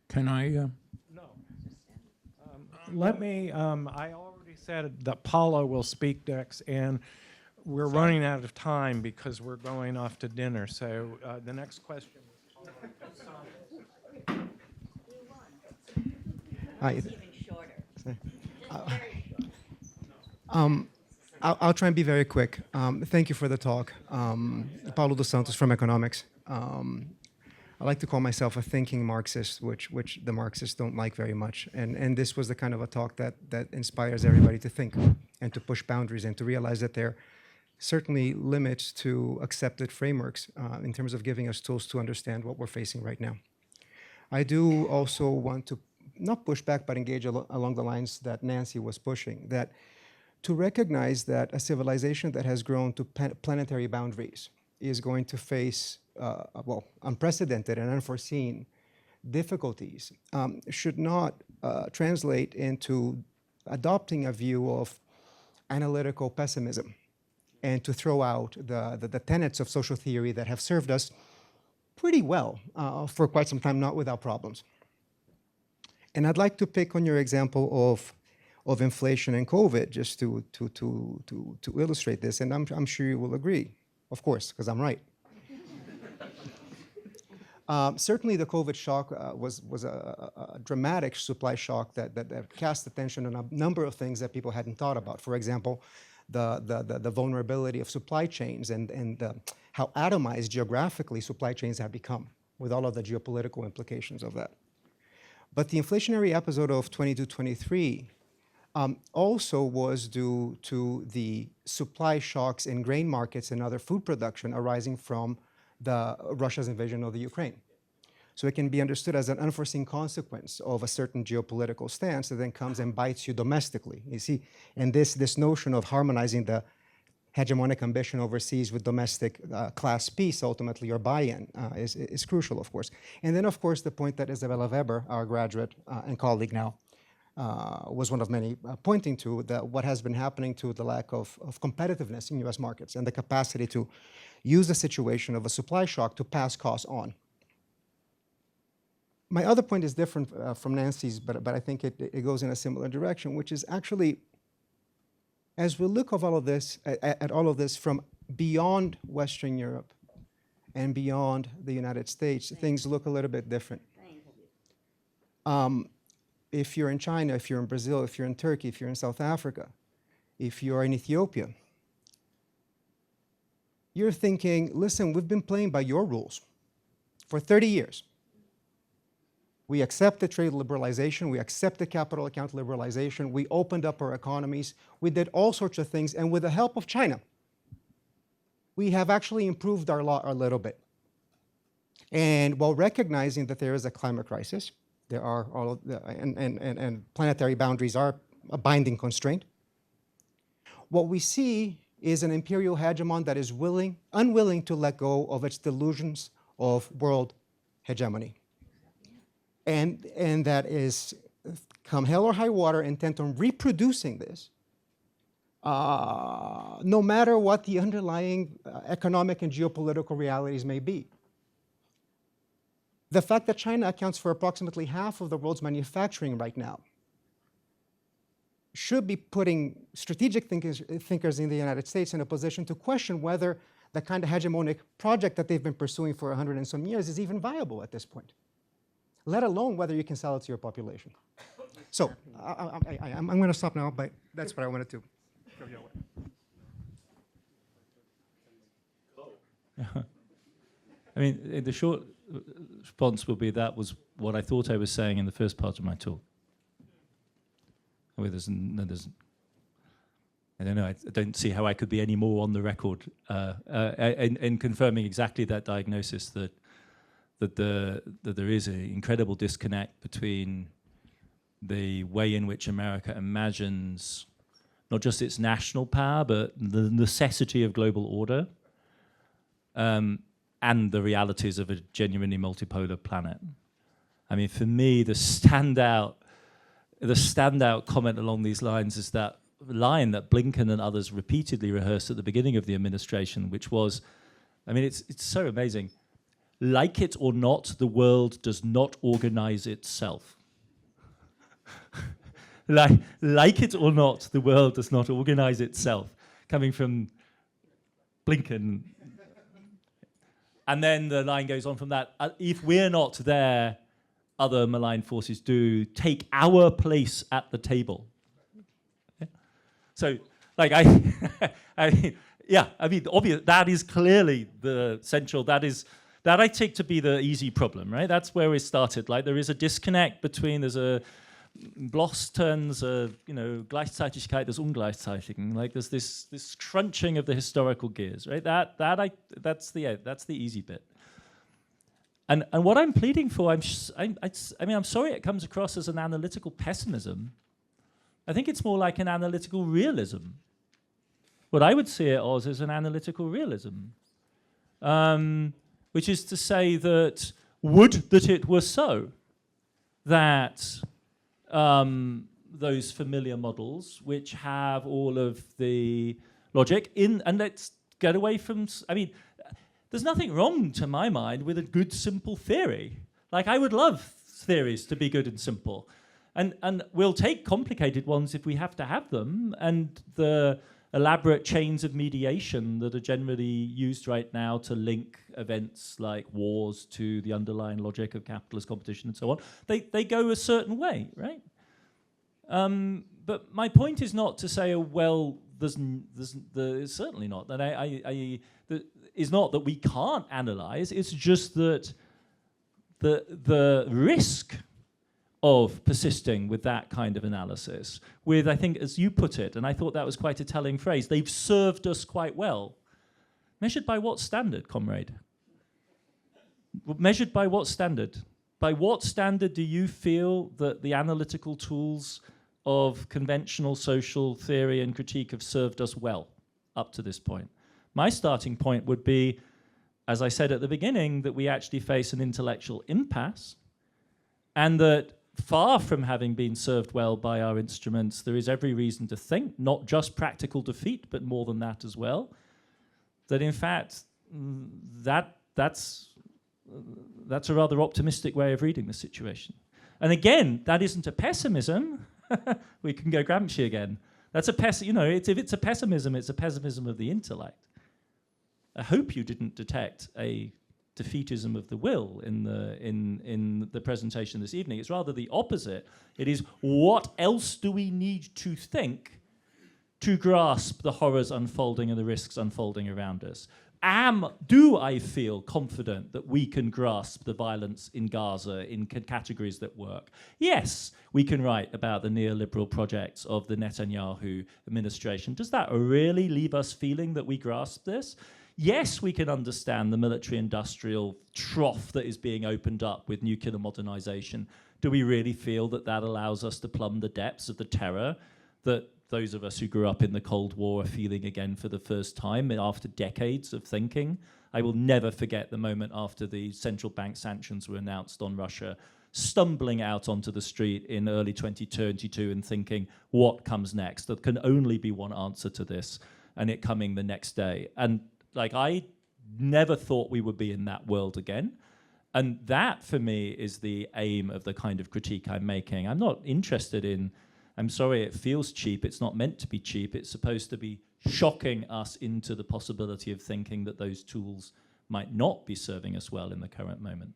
Can I? No. Let me, I already said that Paulo will speak next, and we're running out of time because we're going off to dinner. So the next question is Hi. Even shorter. I'll try and be very quick. Thank you for the talk. Paulo dos Santos from Economics. I like to call myself a thinking Marxist, which the Marxists don't like very much. And this was the kind of a talk that inspires everybody to think and to push boundaries and to realize that there are certainly limits to accepted frameworks in terms of giving us tools to understand what we're facing right now. I do also want to not push back, but engage along the lines that Nancy was pushing, that to recognize that a civilization that has grown to planetary boundaries is going to face unprecedented and unforeseen difficulties should not translate into adopting a view of analytical pessimism and to throw out the tenets of social theory that have served us pretty well for quite some time, not without problems. And I'd like to pick on your example of inflation and COVID just to illustrate this, and I'm sure you will agree, of course, because I'm right. Certainly the COVID shock was a dramatic supply shock that cast attention on a number of things that people hadn't thought about. For example, the vulnerability of supply chains and how atomized geographically supply chains have become with all of the geopolitical implications of that. But the inflationary episode of 22-23 also was due to the supply shocks in grain markets and other food production arising from Russia's invasion of the Ukraine. So it can be understood as an unforeseen consequence of a certain geopolitical stance that then comes and bites you domestically. You see, and this notion of harmonizing the hegemonic ambition overseas with domestic class peace, ultimately, or buy-in, is crucial, of course. And then, of course, the point that Isabella Weber, our graduate and colleague now, was one of many pointing to, that what has been happening to the lack of competitiveness in US markets and the capacity to use the situation of a supply shock to pass costs on. My other point is different from Nancy's, but I think it goes in a similar direction, which is actually, as we look at all of this from beyond Western Europe and beyond the United States, things look a little bit different. If you're in China, if you're in Brazil, if you're in Turkey, if you're in South Africa, if you're in Ethiopia, you're thinking, listen, we've been playing by your rules for 30 years. We accepted trade liberalization, we accepted capital account liberalization, we opened up our economies, we did all sorts of things, and with the help of China, we have actually improved our law a little bit. And while recognizing that there is a climate crisis, there are all of the, and planetary boundaries are a binding constraint, what we see is an imperial hegemon that is unwilling to let go of its delusions of world hegemony. And that is, come hell or high water, intent on reproducing this, no matter what the underlying economic and geopolitical realities may be. The fact that China accounts for approximately half of the world's manufacturing right now should be putting strategic thinkers in the United States in a position to question whether the kind of hegemonic project that they've been pursuing for 100 and some years is even viable at this point, let alone whether you can sell it to your population. So I'm going to stop now, but that's what I wanted to throw your way. I mean, the short response will be that was what I thought I was saying in the first part of my talk. I don't know, I don't see how I could be any more on the record in confirming exactly that diagnosis, that there is an incredible disconnect between the way in which America imagines not just its national power, but the necessity of global order, and the realities of a genuinely multipolar planet. I mean, for me, the standout comment along these lines is that line that Blinken and others repeatedly rehearsed at the beginning of the administration, which was, I mean, it's so amazing. Like it or not, the world does not organize itself. like it or not, the world does not organize itself. Coming from Blinken. And then the line goes on from that. If we're not there, other malign forces do. Take our place at the table. Yeah? So, like, I mean, obvious. That is clearly the central. That I take to be the easy problem, right? That's where we started. Like, there is a disconnect between, there's a Bloss turns, Gleichzeitigkeit des Ungleichzeitigen. Like, there's this crunching of the historical gears, right? That's the easy bit. And what I'm pleading for, I'm sorry it comes across as an analytical pessimism. I think it's more like an analytical realism. What I would see it as is an analytical realism, which is to say that would that it were so, that those familiar models which have all of the logic in, and let's get away from, I mean, there's nothing wrong to my mind with a good simple theory. Like, I would love theories to be good and simple. And we'll take complicated ones if we have to have them, and the elaborate chains of mediation that are generally used right now to link events like wars to the underlying logic of capitalist competition and so on, they go a certain way, right? But my point is not to say, oh, well, there's certainly not that is not that we can't analyze. It's just that the risk of persisting with that kind of analysis, with, I think, as you put it, and I thought that was quite a telling phrase, they've served us quite well. Measured by what standard, comrade? Measured by what standard? By what standard do you feel that the analytical tools of conventional social theory and critique have served us well up to this point? My starting point would be, as I said at the beginning, that we actually face an intellectual impasse, and that far from having been served well by our instruments, there is every reason to think, not just practical defeat, but more than that as well, that in fact, that's a rather optimistic way of reading the situation. And again, that isn't a pessimism. We can go Gramsci again. That's a if it's a pessimism, it's a pessimism of the intellect. I hope you didn't detect a defeatism of the will in the presentation this evening. It's rather the opposite. It is, what else do we need to think to grasp the horrors unfolding and the risks unfolding around us? Do I feel confident that we can grasp the violence in Gaza in categories that work? Yes, we can write about the neoliberal projects of the Netanyahu administration. Does that really leave us feeling that we grasp this? Yes, we can understand the military-industrial trough that is being opened up with nuclear modernization. Do we really feel that that allows us to plumb the depths of the terror that those of us who grew up in the Cold War are feeling again for the first time after decades of thinking? I will never forget the moment after the central bank sanctions were announced on Russia, stumbling out onto the street in early 2022 and thinking, what comes next? There can only be one answer to this, and it coming the next day. And I never thought we would be in that world again. And that, for me, is the aim of the kind of critique I'm making. I'm not interested in, I'm sorry, it feels cheap. It's not meant to be cheap. It's supposed to be shocking us into the possibility of thinking that those tools might not be serving us well in the current moment.